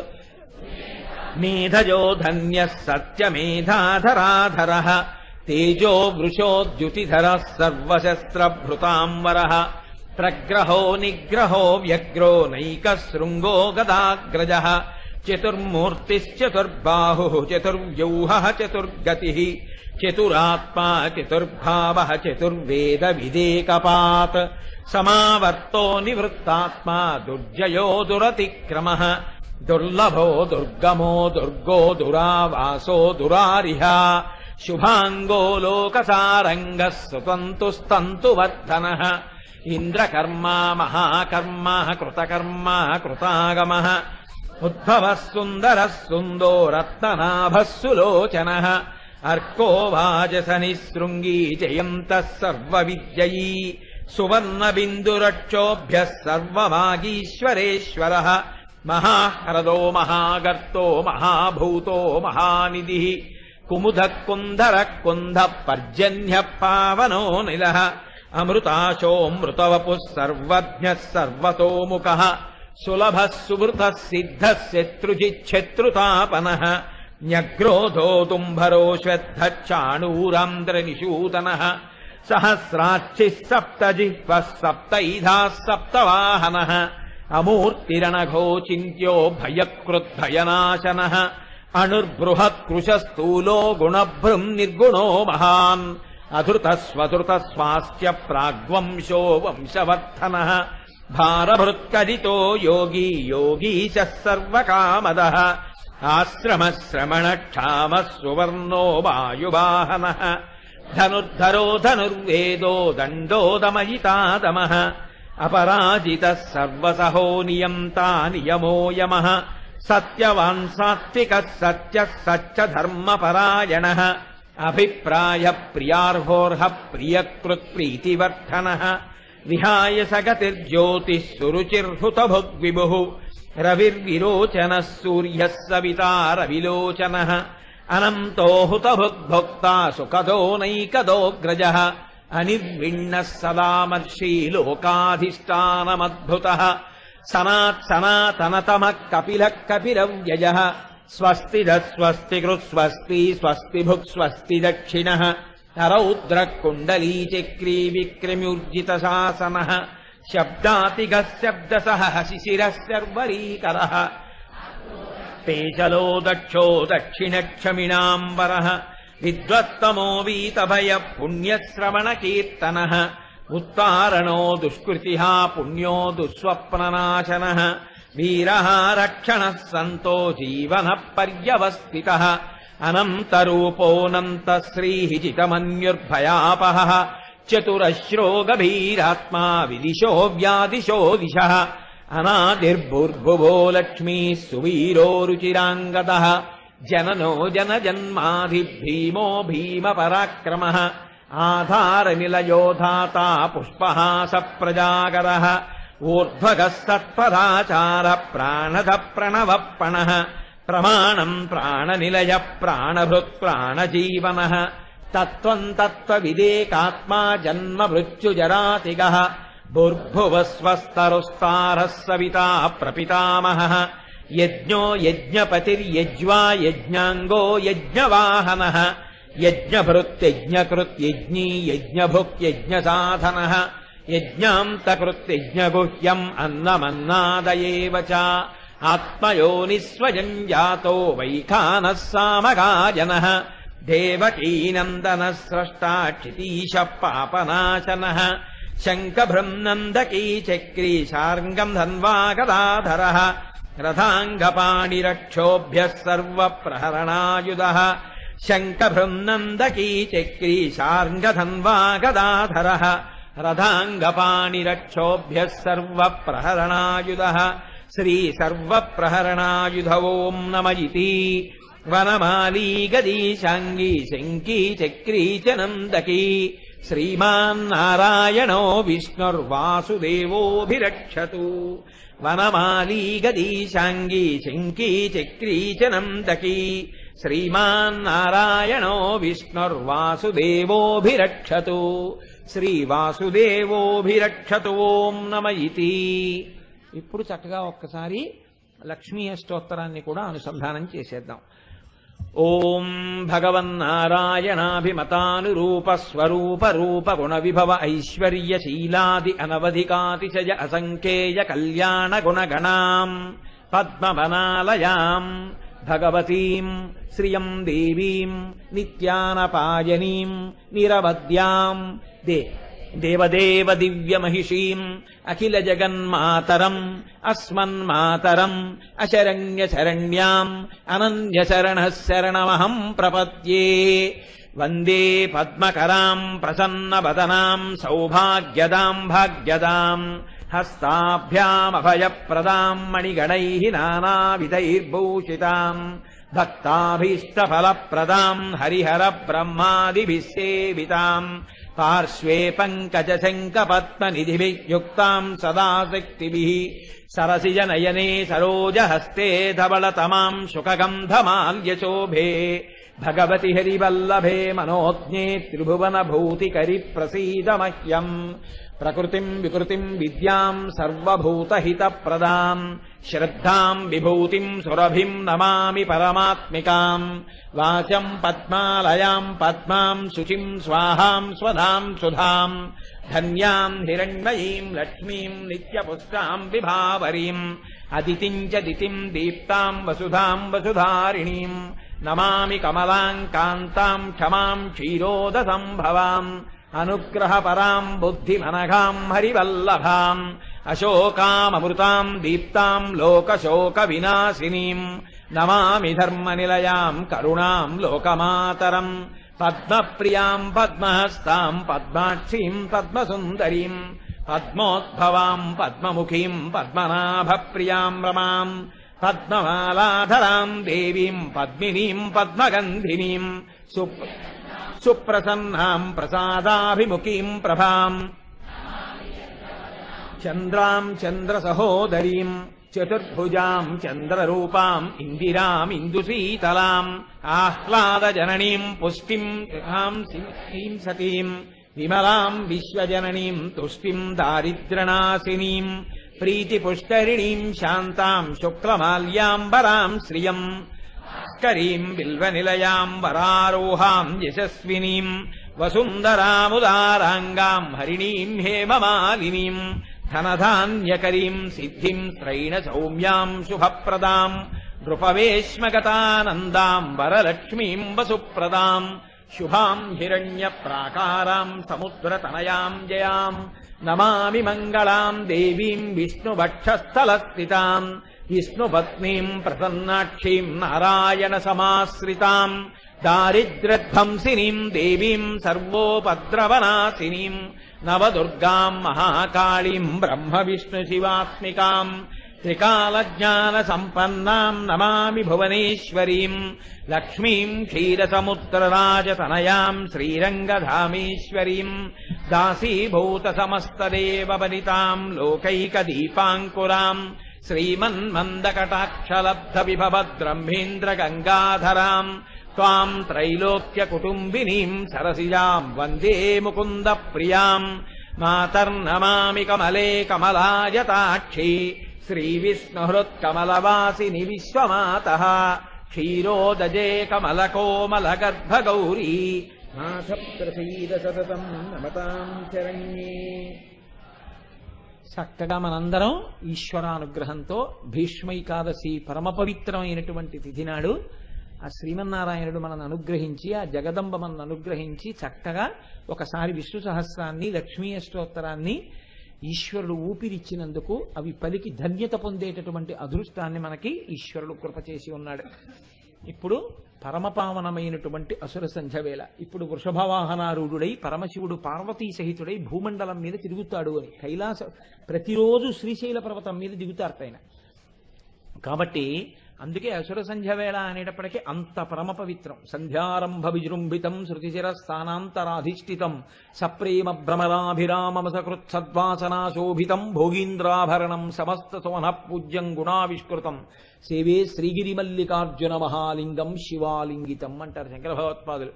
మేధజో ధన్యः సత్యమేధాధరాధరः తేజో వృషోద్యుతిధరः సర్వశస్త్రభృతాంబరः ప్రగ్రహో నిగ్రహో వ్యగ్రో నైకశృంగో గదాగ్రజः చతుర్మూర్తిశ్చతుర్బాహుః చతుర్వ్యూహः చతుర్గతిः చతురాత్మా చతుర్భావः చతుర్వేద విదేకపాత్ సమావర్తో నివృత్తాత్మా దుర్జయో దురతిక్రమः దుర్లభో దుర్గమో దుర్గో దురావాసో దురారిహ శుభాంగో లోకసారంగः సుతంతుస్తంతువర్ధనः ఇంద్రకర్మా మహాకర్మా కృతకర్మా కృతాగమः ఉద్భవः సుందరः సుందో రత్ననాభः సులోచనः అర్కో వాజసనిశృంగీ జయంతः సర్వవిద్యయీ సువర్ణబిందురక్షోభ్యः సర్వమాగీశ్వరేశ్వరः మహాహ్రదో మహాగర్తో మహాభూతో మహానిధిః కుముదః కుంధరః కుంధః పర్జన్యః పావనో నిలः అమృతాశోమృతవపుః సర్వజ్ఞः సర్వతోముఖः సులభः సువృతः సిద్ధः శత్రుజిచ్ఛత్రుతాపనः న్యగ్రోధో తుంభరో శ్వద్ధः చాణూరాంధ్రనిషూదనः సహస్రాక్షిः సప్తజిహ్వः సప్తైధాः సప్తవాహనः అమూర్తిరణఘో చింత్యో భయకృద్భయనాశనः అణుర్బృహత్కృశస్థూలో గుణభృం నిర్గుణో మహాన్ అధృతస్వధృతస్వాస్థ్య ప్రాగ్వంశో వంశవర్ధనः భారభృత్కజితో యోగీ యోగీశः సర్వకామదः ఆశ్రమశ్రమణక్షామः సువర్ణో వాయువాహనः ధనుర్ధరో ధనుర్వేదో దండో దమయితాదమः అపరాజితः సర్వసహో నియంతా నియమో యమः సత్యవాన్ సాత్వికः సత్యः సత్యధర్మపరాయణः అభిప్రాయ ప్రియార్హోర్హ ప్రియకృత్ప్రీతివర్ధనः విహాయ సగతిర్జ్యోతిः సురుచిర్హుతభుగ్విభుః రవిర్విరోచనः సూర్యः సవితా రవిలోచనः అనంతో హుతభుగ్భోక్తా సుఖదో నైకదోగ్రజः అనిర్విణ్ణः సదామర్షి లోకాధిష్టానమద్భుతः సనాతనతమః కపిలः కపిలవ్యయः స్వస్తిదः స్వస్తికృత్ స్వస్తి స్వస్తిభుక్ స్వస్తి దక్షిణः రౌద్రः కుండలీచక్రీ విక్రమ్యూర్జితశాసనः శబ్దాతిగः శబ్దసః శిశిరः శర్వరీకరः పేచలో దక్షో దక్షిణక్షమిణాంబరः విద్వత్తమో వీతభయః పుణ్యశ్రవణకీర్తనः ఉత్తారణో దుష్కృతిః పుణ్యో దుస్వప్ననాశనः వీరः రక్షణः సంతో జీవనః పర్యవస్థితः అనంతరూపోऽనంతశ్రీः చితమన్యుర్భయాపహः చతురశ్రో గభీరాత్మా విదిశో వ్యాదిశో దిశః అనాదిర్భుర్భువో లక్ష్మీ సువీరో రుచిరాంగదః జననో జనజన్మాధి భీమో భీమ పరాక్రమః ఆధార నిలయోధాతా పుష్పహాస ప్రజాగరః ఊర్ధ్వగः సత్పదాచార ప్రాణద ప్రణవప్పణః ప్రమాణం ప్రాణనిలయ ప్రాణభృత్ ప్రాణజీవనః తత్వం తత్వవిదేకాత్మా జన్మ మృత్యుజరాతిగః భూర్భువస్వస్తరుస్తారः సవితా ప్రపితామహः యజ్ఞో యజ్ఞపతిర్యజ్వా యజ్ఞాంగో యజ్ఞవాహనః యజ్ఞభృత్యజ్ఞకృత్యజ్ఞీ యజ్ఞభుక్యజ్ఞసాధనః యజ్ఞాంతకృత్యజ్ఞగుహ్యం అన్నమన్నాదయేవ చ ఆత్మయోనిస్వయం జాతో వైఖానः సామగాజనः దేవకీనందనः స్రష్టా క్షితీశः పాపనాశనः శంఖభృంనందకీ చక్రీ శార్ంగం ధన్వాగదాధరः రథాంగపాణిరక్షోభ్యः సర్వప్రహరణాయుధः శంఖభృంనందకీ చక్రీ శార్ంగధన్వాగదాధరः రథాంగపాణిరక్షోభ్యः సర్వప్రహరణాయుధः శ్రీ సర్వప్రహరణాయుధ ఓం నమ ఇతి వనమాలీ గదీశాంగీ శంకీ చక్రీ చ నందకీ శ్రీమాన్నారాయణో విష్ణుర్వాసుదేవోభిరక్షతు వనమాలీ గదీశాంగీ శంకీ చక్రీ చ నందకీ శ్రీమాన్నారాయణో విష్ణుర్వాసుదేవోభిరక్షతు శ్రీవాసుదేవోభిరక్షతు ఓం నమ ఇతి. ఇప్పుడు చక్కగా ఒక్కసారి లక్ష్మీ అష్టోత్తరాన్ని కూడా అనుసంధానం చేసేద్దాం. ఓం భగవన్నారాయణాభిమతానురూప స్వరూప రూప గుణ విభవ ఐశ్వర్య శీలాది అనవధికాతిశయ అసంఖ్యేయ కళ్యాణ గుణగణాం పద్మవనాలయాం భగవతీం శ్రియం దేవీం నిత్యానపాయనీం నిరవద్యాం దేవదేవ దివ్యమహిషీం అఖిల జగన్మాతరం అస్మన్మాతరం అశరణ్య శరణ్యాం అనన్య శరణః శరణమహం ప్రపద్యే. వందే పద్మకరాం ప్రసన్నవదనాం సౌభాగ్యదాం భాగ్యదాం హస్తాభ్యామభయప్రదాం మణిగణైః నానావిధైర్భూషితాం భక్తాభీష్టఫలప్రదాం హరిహర బ్రహ్మాదిభిः సేవితాం పార్శ్వే పంకజశంఖపద్మనిధిభిర్యుక్తాం సదా శక్తిభిः సరసిజనయనే సరోజహస్తే ధవళతమాం శుకగంధమాల్యశోభే భగవతి హరివల్లభే మనోజ్ఞే త్రిభువనభూతికరి ప్రసీద మహ్యం. ప్రకృతిం వికృతిం విద్యాం సర్వభూతహితప్రదాం శ్రద్ధాం విభూతిం సురభిం నమామి పరమాత్మికాం. వాచం పద్మాలయాం పద్మాం శుచిం స్వాహాం స్వధాం సుధాం ధన్యాం హిరణ్మయీం లక్ష్మీం నిత్యపుష్టాం విభావరీం అదితిం చ దితిం దీప్తాం వసుధాం వసుధారిణీం నమామి కమలాం కాంతాం క్షమాం క్షీరోదసంభవాం అనుగ్రహపరాం బుద్ధిమనఘాం హరివల్లభాం అశోకామృతాం దీప్తాం లోకశోక వినాశినీం నమామి ధర్మనిలయాం కరుణాం లోకమాతరం పద్మప్రియాం పద్మహస్తాం పద్మాక్షీం పద్మసుందరీం పద్మోద్భవాం పద్మముఖీం పద్మనాభప్రియాం రమాం పద్మమాలాధరాం దేవీం పద్మినీం పద్మగంధినీం సుప్రసన్నాం ప్రసాదాభిముఖీం ప్రభాం చంద్రాం చంద్రసహోదరీం చతుర్భుజాం చంద్రరూపాం ఇందిరాం ఇందుశీతలాం ఆహ్లాదజననీం పుష్టిం శ్రీం సతీం విమలాం విశ్వజననీం తుష్టిం దారిద్ర్యనాశినీం ప్రీతిపుష్కరిణీం శాంతాం శుక్లమాల్యాంబరాం శ్రియం కరీం బిల్వనిలయాం వరారోహాం యశస్వినీం వసుందరాముదారాంగాం హరిణీం హేమమాలినీం ధనధాన్యకరీం సిద్ధిం శ్రైణ సౌమ్యాం శుభప్రదాం నృపవేశ్మగతానందాం వరలక్ష్మీం వసుప్రదాం శుభాం హిరణ్యప్రాకారాం సముద్రతనయాం జయాం నమామి మంగళాం దేవీం విష్ణువక్షస్థలస్థితాం విష్ణుపత్నీం ప్రసన్నాక్షీం నారాయణ సమాశ్రితాం దారిద్ర్యధ్వంసినీం దేవీం సర్వోపద్రవనాశినీం నవదుర్గాం మహాకాళీం బ్రహ్మ విష్ణు శివాత్మికాం త్రికాలజ్ఞాన సంపన్నాం నమామి భువనేశ్వరీం లక్ష్మీం క్షీరసముద్రరాజతనయాం శ్రీరంగధామేశ్వరీం దాసీభూత సమస్తదేవవనితాం లోకైకదీపాంకురాం శ్రీమన్మందకటాక్షలబ్ధ విభవద్బ్రహ్మేంద్ర గంగాధరాం త్వాం త్రైలోక్యకుటుంబినీం సరసిజాం వందే ముకుంద ప్రియాం మాతర్నమామి కమలే కమలాయతాక్షి శ్రీవిష్ణుహృత్కమలవాసిని విశ్వమాతః క్షీరోదజే కమలకోమలగర్భగౌరీ నాథ ప్రసీద సతతం నమతాం శరణ్యే. చక్కగా మనందరం ఈశ్వరానుగ్రహంతో భీష్మైకాదశి పరమ పవిత్రమైనటువంటి తిథి నాడు ఆ శ్రీమన్నారాయణుడు మనల్ని అనుగ్రహించి, ఆ జగదంబ మనల్ని అనుగ్రహించి చక్కగా ఒకసారి విష్ణు సహస్రాన్ని, లక్ష్మీ అష్టోత్తరాన్ని ఈశ్వరుడు ఊపిరిచ్చినందుకు అవి పలికి ధన్యత పొందేటటువంటి అదృష్టాన్ని మనకి ఈశ్వరుడు కృప చేసి ఉన్నాడు. ఇప్పుడు పరమపావనమైనటువంటి అసుర సంధ్య వేళ. ఇప్పుడు వృషభవాహనారూఢుడై పరమశివుడు పార్వతీ సహితుడై భూమండలం మీద తిరుగుతాడు అని కైలాస ప్రతిరోజు శ్రీశైల పర్వతం మీద దిగుతారట. కాబట్టి అందుకే అసుర సంధ్య వేళ అనేటప్పటికీ అంత పరమ పవిత్రం. సంధ్యారంభ విజృంభితం శృతిశిర స్థానాంతరాధిష్ఠితం సప్రేమ భ్రమరాభిరామసకృత్ సద్వాసనాశోభితం భోగీంద్రాభరణం సమస్త సుమన పూజ్యం గుణావిష్కృతం సేవే శ్రీగిరి మల్లికార్జున మహాలింగం శివాలింగితం అంటారు శంకర భగవత్పాదులు.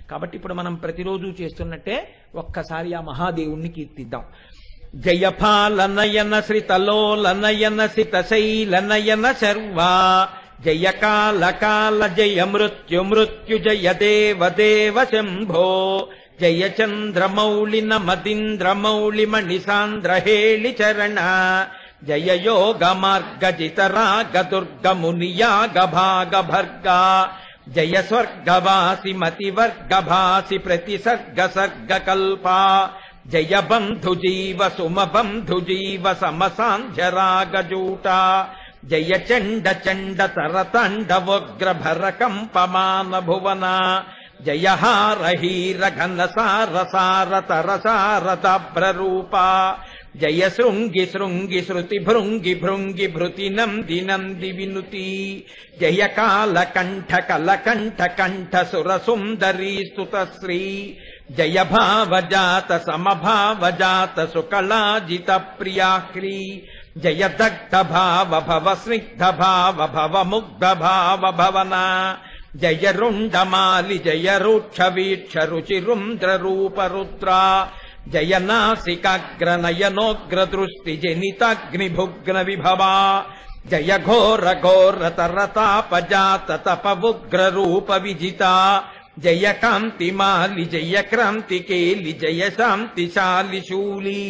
కాబట్టి ఇప్పుడు మనం ప్రతిరోజు చేస్తున్నట్టే ఒక్కసారి ఆ మహాదేవుణ్ణి కీర్తిద్దాం. జయపాలనయన శ్రితలోలనయన సితశైలనయన శర్వా జయకాల కాల జయ మృత్యు మృత్యు జయ దేవ దేవ శంభో జయ చంద్రమౌళి నమదింద్రమౌళి మణిసాంద్రహేళి చరణ జయ యోగ మార్గజిత రాగ దుర్గ మునియాగ భాగ భర్గా జయ స్వర్గవాసి మతివర్గ భాసి ప్రతిసర్గ సర్గ కల్పా జయ బంధు జీవ సుమ బంధు జీవ సమసాంధ్యరాగజూట జయ చండ చండ తరతండ వగ్ర భర కంపమాన భువన జయ హార హీర ఘన సార సార తర సారతాభ్రరూప జయ శృంగి శృంగి శృతి భృంగి భృంగి భృతి నంది నంది వినుతి జయ కాల కంఠ కలకంఠ కంఠ సుర సుందరీ స్తుత శ్రీ జయ భావజాత సమభావజాత సుకళాజిత ప్రియాహ్రీ జయ దగ్ధ భావ భవ స్నిగ్ధ భావ భవ ముగ్ధ భావ భవన జయ రుండమాలి జయ రూక్ష వీక్ష రుచి రుంద్ర రూప రుద్ర జయ నాసికాగ్ర నయనోగ్ర దృష్టి జనితాగ్నిభుగ్న విభవా జయ ఘోర ఘోర తరతాపజాత తపవుగ్ర రూప విజిత జయ కాంతిమాలి జయ క్రాంతికేలి జయ శాంతిశాలి శూలి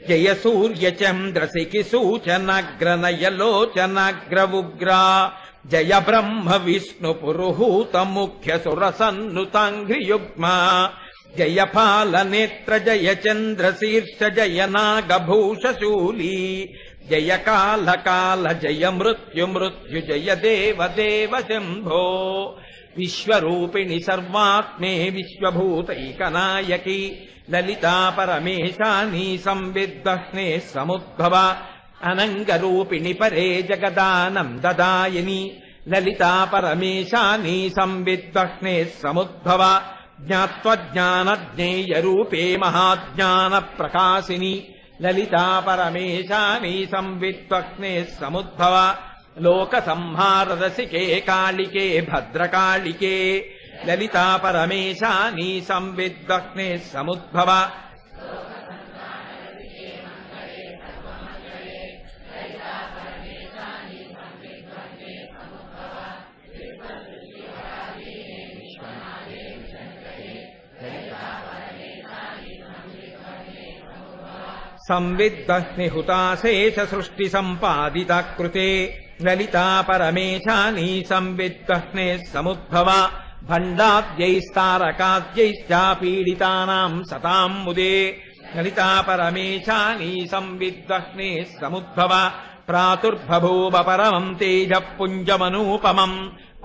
జయ సూర్య చంద్ర శిఖి సూచనాగ్ర నయలోచనాగ్ర ఉగ్ర జయ బ్రహ్మ విష్ణు పురుహూత ముఖ్య సుర సన్నుతాంఘ్రియుగ్మ జయ పాలనేత్ర జయ చంద్ర శీర్ష జయ నాగభూష శూలి జయ కాల కాల జయ మృత్యు మృత్యు జయ దేవ దేవ శంభో విశ్వరూపిణి సర్వాత్మే విశ్వభూతైకనాయకి లలితా పరమేశాని సంవిద్వహ్నే సముద్భవ అనంగరూపిణి పరే జగదానందదాయిని లలితా పరమేశాని సంవిద్వహ్నే సముద్భవ జ్ఞాత్వజ్ఞానజ్ఞేయ రూపే మహాజ్ఞాన ప్రకాశిని లలితా పరమేశాని సంవిద్వహ్నే సముద్భవ లోక సంహార రసికే కాళికే భద్రకాళికే లలితా పరమేశాని సంవిద్వహ్నే సముద్భవ సంవిద్వహ్ని హుతాశేష సృష్టి సంపాదిత కృతే లలితా పరమేశాని సంవిద్వహ్నే సముద్భవ భండాద్యైస్తారకాద్యైశ్చాపీడితానాం సతాం ముదే లలితా పరమేశాని సంవిద్వహ్నే సముద్భవ ప్రాతుర్బభూవ పరమం తేజ పుంజమనూపమం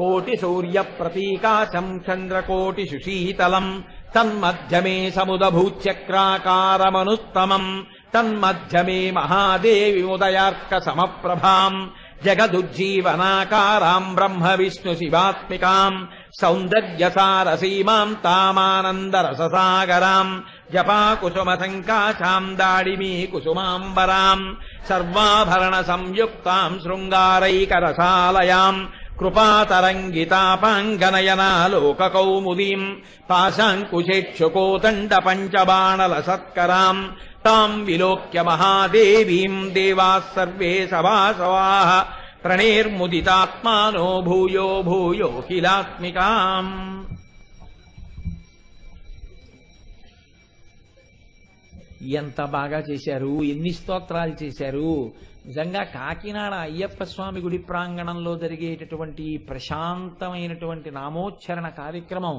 కోటి సూర్య ప్రతీకాశం చంద్రకోటి సుశీతలం తన్మధ్యమే సముదభూచక్రాకారమనుత్తమం తన్మధ్యమే మహాదేవి ఉదయార్క సమప్రభాం జగదుజ్జీవనాకారాం బ్రహ్మ విష్ణు శివాత్మికాం సౌందర్యసారసీమాం తామానందరససాగరాం జపాకుసుమ సంకాశాం దాడిమీ కుసుమాంబరాం సర్వాభరణ సంయుక్తాం శృంగారైకరసాలయాం కృపాతరంగితాపాంగనయనాలోకకౌముదీం పాశాంకుశేక్షుకోదండ పంచబాణలసత్కరాం తాం విలోక్య మహాదేవీం దేవాः సర్వే సవాసవాः ప్రణేర్ముదితాత్మానో భూయో భూయో కిలాత్మికాం. ఎంత బాగా చేశారు, ఎన్ని స్తోత్రాలు చేశారు. నిజంగా కాకినాడ అయ్యప్ప స్వామి గుడి ప్రాంగణంలో జరిగేటటువంటి ప్రశాంతమైనటువంటి నామోచ్చరణ కార్యక్రమం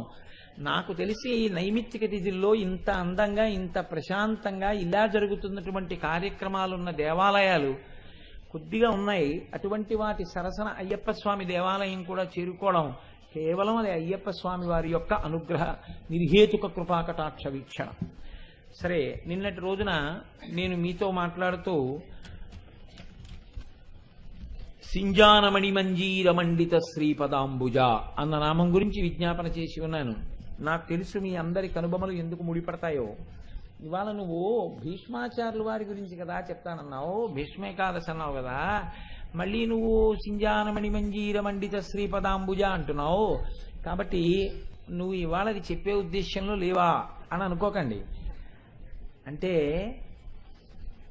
నాకు తెలిసి నైమిత్తిక తిథుల్లో ఇంత అందంగా ఇంత ప్రశాంతంగా ఇలా జరుగుతున్నటువంటి కార్యక్రమాలున్న దేవాలయాలు కొద్దిగా ఉన్నాయి. అటువంటి వాటి సరసన అయ్యప్ప స్వామి దేవాలయం కూడా చేరుకోవడం కేవలం అది అయ్యప్ప స్వామి వారి యొక్క అనుగ్రహ నిర్హేతుక కృపాకటాక్ష వీక్షణ. సరే, నిన్నటి రోజున నేను మీతో మాట్లాడుతూ సింజానమణి మంజీర మండిత శ్రీపదాంబుజ అన్న నామం గురించి విజ్ఞాపన చేసి ఉన్నాను. నాకు తెలుసు మీ అందరి కనుబొమలు ఎందుకు ముడిపడతాయో. ఇవాళ నువ్వు భీష్మాచార్యుల వారి గురించి కదా చెప్తానన్నావు, భీష్మేకాదశి అన్నావు కదా, మళ్ళీ నువ్వు సింజానమణి మంజీర మండిత శ్రీపదాంబుజ అంటున్నావు. కాబట్టి నువ్వు ఇవాళ అది చెప్పే ఉద్దేశంలో లేవా అని అనుకోకండి. అంటే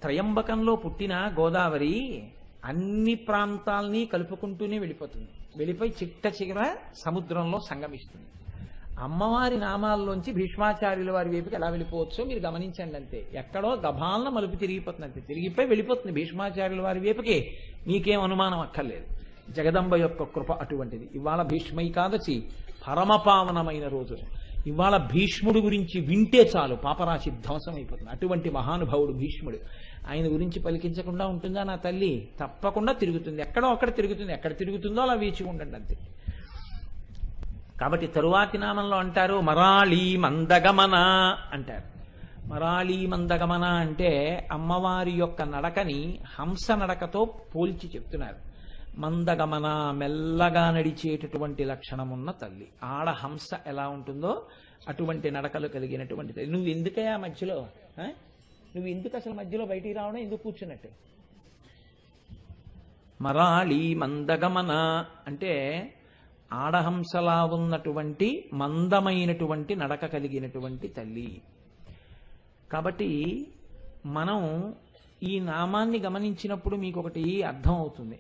త్రయంబకంలో పుట్టిన గోదావరి అన్ని ప్రాంతాల్ని కలుపుకుంటూనే వెళ్ళిపోతుంది. వెళ్ళిపోయి చిట్ట చిగర సముద్రంలో సంగమిస్తుంది. అమ్మవారి నామాల్లోంచి భీష్మాచార్యుల వారి వైపుకి ఎలా వెళ్ళిపోవచ్చో మీరు గమనించండి. అంతే, ఎక్కడో గభాలన మలుపు తిరిగిపోతుంది, అంతే తిరిగిపోయి వెళ్ళిపోతుంది భీష్మాచార్యుల వారి వైపుకి. మీకేం అనుమానం అక్కర్లేదు. జగదంబ యొక్క కృప అటువంటిది. ఇవాళ భీష్మైకాదశి పరమపావనమైన రోజు. ఇవాళ భీష్ముడు గురించి వింటే చాలు పాపరాశి ధ్వంసం అయిపోతుంది. అటువంటి మహానుభావుడు భీష్ముడు. ఆయన గురించి పలికించకుండా ఉంటుందా నా తల్లి? తప్పకుండా తిరుగుతుంది. ఎక్కడో అక్కడ తిరుగుతుంది. ఎక్కడ తిరుగుతుందో అలా వేచి ఉండండి అంతే. కాబట్టి తరువాతి నామంలో అంటారు మరాళీ మందగమన అంటారు. మరాళీ మందగమన అంటే అమ్మవారి యొక్క నడకని హంస నడకతో పోల్చి చెప్తున్నారు. మందగమన, మెల్లగా నడిచేటటువంటి లక్షణమున్న తల్లి. ఆడ హంస ఎలా ఉంటుందో అటువంటి నడకలు కలిగినటువంటి తల్లి. నువ్వు ఎందుకయ్యా మధ్యలో, నువ్వు ఎందుకు అసలు మధ్యలో బయటికి రావడం, ఎందుకు కూర్చున్నట్టే? మరాళీ మందగమన అంటే ఆడహంసలా ఉన్నటువంటి మందమైనటువంటి నడక కలిగినటువంటి తల్లి. కాబట్టి మనం ఈ నామాన్ని గమనించినప్పుడు మీకు ఒకటి అర్థం అవుతుంది.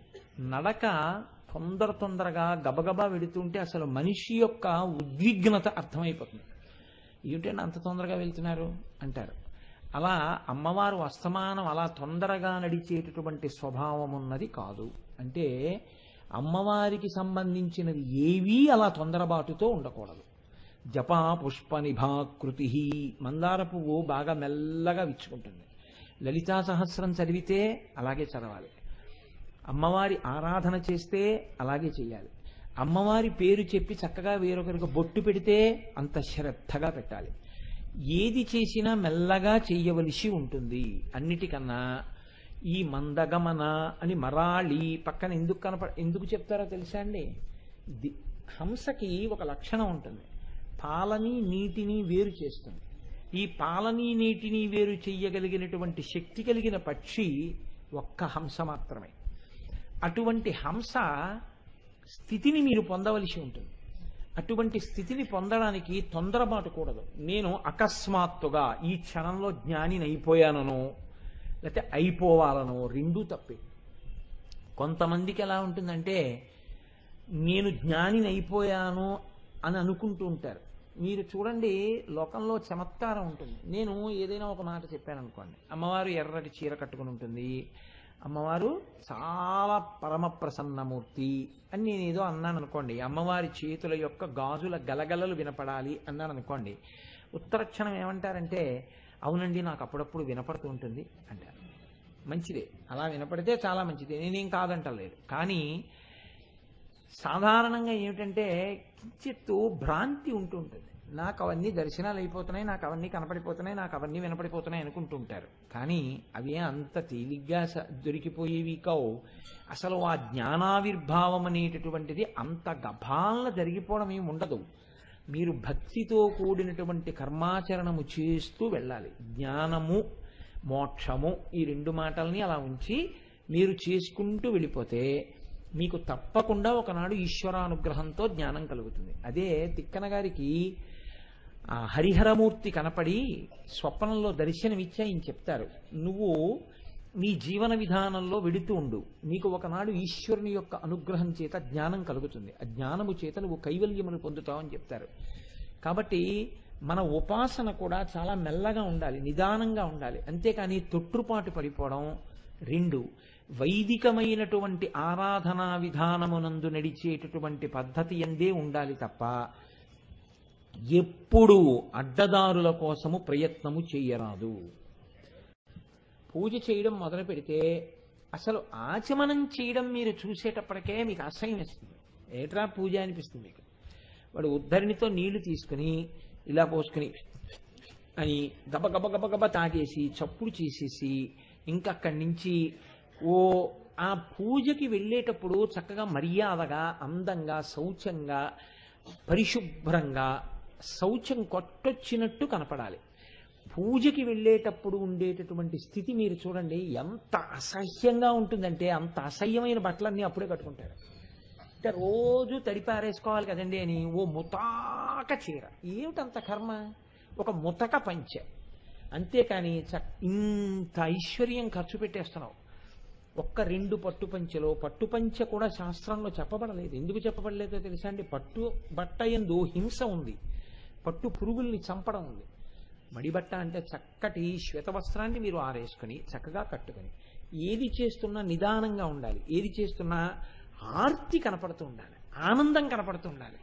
నడక తొందరగా గబగబా వెడుతుంటే అసలు మనిషి యొక్క ఉద్విగ్నత అర్థమైపోతుంది. ఏమిటంటే అంత తొందరగా వెళ్తున్నారు అంటారు. అలా అమ్మవారు అస్తమానం అలా తొందరగా నడిచేటటువంటి స్వభావం ఉన్నది కాదు. అంటే అమ్మవారికి సంబంధించినది ఏవీ అలా తొందరబాటుతో ఉండకూడదు. జపా పుష్ప నిభాకృతి, మందార పువ్వు బాగా మెల్లగా విచ్చుకుంటుంది. లలితా సహస్రం చదివితే అలాగే చదవాలి. అమ్మవారి ఆరాధన చేస్తే అలాగే చేయాలి. అమ్మవారి పేరు చెప్పి చక్కగా వేరొకరికి బొట్టు పెడితే అంత శ్రద్ధగా పెట్టాలి. ఏది చేసినా మెల్లగా చెయ్యవలసి ఉంటుంది. అన్నిటికన్నా ఈ మందగమన అని మరాళి పక్కన ఎందుకు చెప్తారో తెలుసా అండి? హంసకి ఒక లక్షణం ఉంటుంది. పాలని నీటిని వేరు చేస్తుంది. ఈ పాలని నీటిని వేరు చెయ్యగలిగినటువంటి శక్తి కలిగిన పక్షి ఒక్క హంస మాత్రమే. అటువంటి హంస స్థితిని మీరు పొందవలసి ఉంటుంది. అటువంటి స్థితిని పొందడానికి తొందరపాటు కూడదు. నేను అకస్మాత్తుగా ఈ క్షణంలో జ్ఞానిని అయిపోయానను లేకపోతే అయిపోవాలనో రెండూ తప్పే. కొంతమందికి ఎలా ఉంటుందంటే నేను జ్ఞానిని అయిపోయాను అని అనుకుంటూ ఉంటారు. మీరు చూడండి, లోకంలో చమత్కారం ఉంటుంది. నేను ఏదైనా ఒక మాట చెప్పాను అనుకోండి, అమ్మవారు ఎర్రటి చీర కట్టుకుని ఉంటుంది, అమ్మవారు చాలా పరమ ప్రసన్నమూర్తి అని నేను ఏదో అన్నాను అనుకోండి, అమ్మవారి చేతుల యొక్క గాజుల గలగలలు వినపడాలి అన్నాను అనుకోండి, ఉత్తరక్షణం ఏమంటారంటే అవునండి నాకు అప్పుడప్పుడు వినపడుతూ ఉంటుంది అంటారు. మంచిదే, అలా వినపడితే చాలా మంచిదే, నేనేం కాదంటలేదు. కానీ సాధారణంగా ఏమిటంటే కించిత్తు భ్రాంతి ఉంటూ ఉంటుంది. నాకు అవన్నీ దర్శనాలు అయిపోతున్నాయి, నాకు అవన్నీ కనపడిపోతున్నాయి, నాకు అవన్నీ వినపడిపోతున్నాయి అనుకుంటూ ఉంటారు. కానీ అవి అంత తేలిగ్గా దొరికిపోయేవి కావు. అసలు ఆ జ్ఞానావిర్భావం అనేటటువంటిది అంత గభాలన జరిగిపోవడం ఏమి ఉండదు. మీరు భక్తితో కూడినటువంటి కర్మాచరణము చేస్తూ వెళ్ళాలి. జ్ఞానము మోక్షము ఈ రెండు మాటల్ని అలా ఉంచి మీరు చేసుకుంటూ వెళ్ళిపోతే మీకు తప్పకుండా ఒకనాడు ఈశ్వరానుగ్రహంతో జ్ఞానం కలుగుతుంది. అదే తిక్కన గారికి ఆ హరిహరమూర్తి కనపడి స్వప్నంలో దర్శనమిచ్చి ఆయన చెప్తారు, నువ్వు నీ జీవన విధానంలో వెడుతూ ఉండు, నీకు ఒకనాడు ఈశ్వరుని యొక్క అనుగ్రహం చేత జ్ఞానం కలుగుతుంది, ఆ జ్ఞానము చేత నువ్వు కైవల్యమును పొందుతావని చెప్తారు. కాబట్టి మన ఉపాసన కూడా చాలా మెల్లగా ఉండాలి, నిదానంగా ఉండాలి. అంతేకాని తొట్టుపాటు పడిపోవడం. రెండు, వైదికమైనటువంటి ఆరాధనా విధానమునందు నడిచేటటువంటి పద్ధతి ఎందే ఉండాలి తప్ప ఎప్పుడూ అడ్డదారుల కోసము ప్రయత్నము చేయరాదు. పూజ చేయడం మొదలు పెడితే అసలు ఆచమనం చేయడం మీరు చూసేటప్పటికే మీకు అసహ్యం ఇస్తుంది. ఏట్రా పూజ అనిపిస్తుంది మీకు. వాడు ఉద్ధరిణితో నీళ్లు తీసుకుని ఇలా పోసుకుని అని గబ గబ గబ గబ తాగేసి చప్పుడు చేసేసి ఇంకా అక్కడి నుంచి ఆ పూజకి వెళ్ళేటప్పుడు చక్కగా మర్యాదగా అందంగా శౌచంగా పరిశుభ్రంగా శౌచం కొట్టొచ్చినట్టు కనపడాలి. పూజకి వెళ్ళేటప్పుడు ఉండేటటువంటి స్థితి మీరు చూడండి, ఎంత అసహ్యంగా ఉంటుందంటే అంత అసహ్యమైన బట్టలన్నీ అప్పుడే కట్టుకుంటారు. అంటే రోజు తడిపారేసుకోవాలి కదండి అని ఓ ముతాక చీర, ఏమిటంత కర్మ, ఒక ముతక పంచె. అంతేకాని ఇంత ఐశ్వర్యం ఖర్చు పెట్టేస్తున్నావు. ఒక్క రెండు పట్టుపంచెలో, పట్టుపంచె కూడా శాస్త్రంలో చెప్పబడలేదు. ఎందుకు చెప్పబడలేదో తెలుసా అండి? పట్టు బట్ట యందు హింస ఉంది, పట్టు పురుగుల్ని చంపడం ఉంది. మడిబట్ట అంటే చక్కటి శ్వేతవస్త్రాన్ని మీరు ఆరేసుకుని చక్కగా కట్టుకుని ఏది చేస్తున్నా నిదానంగా ఉండాలి. ఏది చేస్తున్నా ఆర్తి కనపడుతూ ఉండాలి, ఆనందం కనపడుతూ ఉండాలి.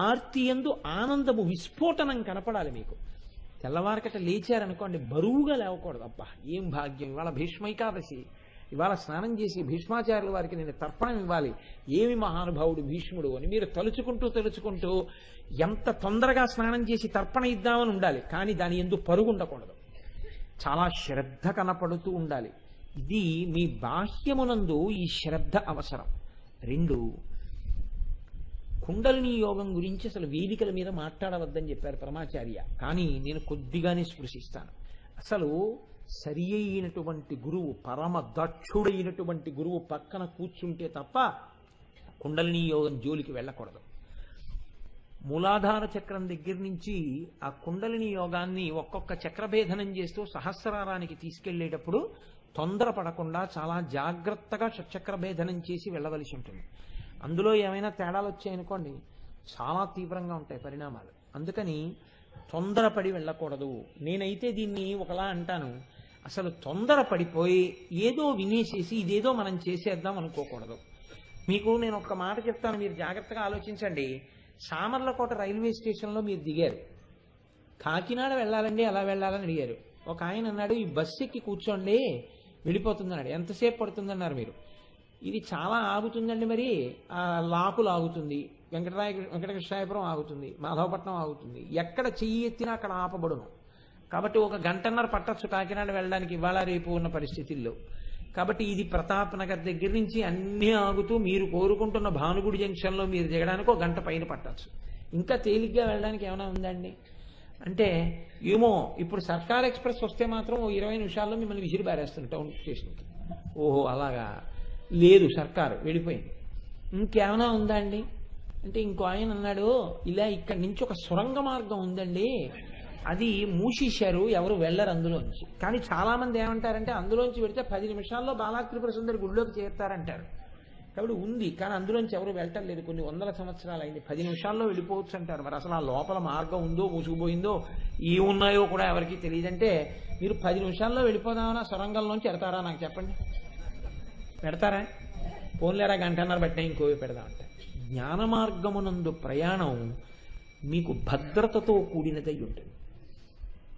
ఆర్తి యందు ఆనందము విస్ఫోటనం కనపడాలి మీకు. తెల్లవారకట లేచారనుకోండి, బరువుగా లేవకూడదు. అబ్బా ఏం భాగ్యం, ఇవాళ భీష్మైకాదశి, ఇవాళ స్నానం చేసి భీష్మాచార్యుల వారికి నేను తర్పణం ఇవ్వాలి, ఏమి మహానుభావుడు భీష్ముడు అని మీరు తలుచుకుంటూ ఎంత తొందరగా స్నానం చేసి తర్పణ ఇద్దామని ఉండాలి. కానీ దాని యందు పరుగు ఉండకూడదు, చాలా శ్రద్ధ కనపడుతూ ఉండాలి. ఇది మీ బాహ్యమునందు ఈ శ్రద్ధ అవసరం. రెండు, కుండలిని యోగం గురించి అసలు వేదికల మీద మాట్లాడవద్దని చెప్పారు పరమాచార్య, కానీ నేను కొద్దిగానే స్పృశిస్తాను. అసలు సరి అయినటువంటి గురువు, పరమ దక్షుడైనటువంటి గురువు పక్కన కూర్చుంటే తప్ప కుండలిని యోగం జోలికి వెళ్ళకూడదు. మూలాధార చక్రం దగ్గర నుంచి ఆ కుండలిని యోగాన్ని ఒక్కొక్క చక్రభేదనం చేస్తూ సహస్రారానికి తీసుకెళ్లేటప్పుడు తొందరపడకుండా చాలా జాగ్రత్తగా షట్చక్రభేదనం చేసి వెళ్ళవలసి ఉంటుంది. అందులో ఏమైనా తేడాలు వచ్చాయనుకోండి చాలా తీవ్రంగా ఉంటాయి పరిణామాలు. అందుకని తొందరపడి వెళ్ళకూడదు. నేనైతే దీన్ని ఒకలా అంటాను, అసలు తొందరపడిపోయి ఏదో వినేసేసి ఇదేదో మనం చేసేద్దాం అనుకోకూడదు. మీకు నేను ఒక్క మాట చెప్తాను, మీరు జాగ్రత్తగా ఆలోచించండి. సామర్లకోట రైల్వే స్టేషన్లో మీరు దిగారు, కాకినాడ వెళ్ళాలండి, ఎలా వెళ్ళాలని అడిగారు. ఒక ఆయన అన్నాడు, ఈ బస్సు ఎక్కి కూర్చోండి వెళ్ళిపోతుందన్నాడు. ఎంతసేపు పడుతుందన్నారు మీరు. ఇది చాలా ఆగుతుందండి, మరి ఆ లాకులు ఆగుతుంది, వెంకటకృష్ణాయపురం ఆగుతుంది, మాధవపట్నం ఆగుతుంది, ఎక్కడ చెయ్యి ఎత్తినా అక్కడ ఆపబడును. కాబట్టి ఒక గంటన్నర పట్టచ్చు కాకినాడ వెళ్ళడానికి ఇవాళ రేపు ఉన్న పరిస్థితుల్లో. కాబట్టి ఇది ప్రతాప్ నగర్ దగ్గర నుంచి అన్నీ ఆగుతూ మీరు కోరుకుంటున్న భానుగుడి జంక్షన్లో మీరు దిగడానికి ఒక గంట పైన పట్టచ్చు. ఇంకా తేలిగ్గా వెళ్ళడానికి ఏమైనా ఉందండి అంటే, ఏమో ఇప్పుడు సర్కార్ ఎక్స్ప్రెస్ వస్తే మాత్రం 20 నిమిషాల్లో మిమ్మల్ని విసిరి పారేస్తుంది టౌన్ స్టేషన్కి. ఓహో అలాగా, లేదు సర్కారు వెళ్ళిపోయింది. ఇంకేమైనా ఉందా అండి అంటే, ఇంకో ఆయన అన్నాడు, ఇలా ఇక్కడి నుంచి ఒక సొరంగ మార్గం ఉందండి, అది మూసేశారు, ఎవరు వెళ్ళరు అందులోంచి. కానీ చాలా మంది ఏమంటారంటే, అందులోంచి వెళితే 10 నిమిషాల్లో బాలాత్రిపుర సుందరి గుడిలోకి చేరుతారంటారు. కాబట్టి ఉంది, కానీ అందులోంచి ఎవరు వెళ్ళటం లేదు, కొన్ని వందల సంవత్సరాలు అయింది. 10 నిమిషాల్లో వెళ్ళిపోవచ్చు అంటారు. మరి అసలు ఆ లోపల మార్గం ఉందో మూసుకుపోయిందో ఏమున్నాయో కూడా ఎవరికి తెలియదంటే, మీరు 10 నిమిషాల్లో వెళ్ళిపోదామన్నా సొరంగంలోంచి పెడతారా నాకు చెప్పండి? పెడతారా? పోన్లేరా గంటన్నర బట్టినా ఇంకోవి పెడదామంటే. జ్ఞాన మార్గమునందు ప్రయాణం మీకు భద్రతతో కూడినదై ఉంటుంది.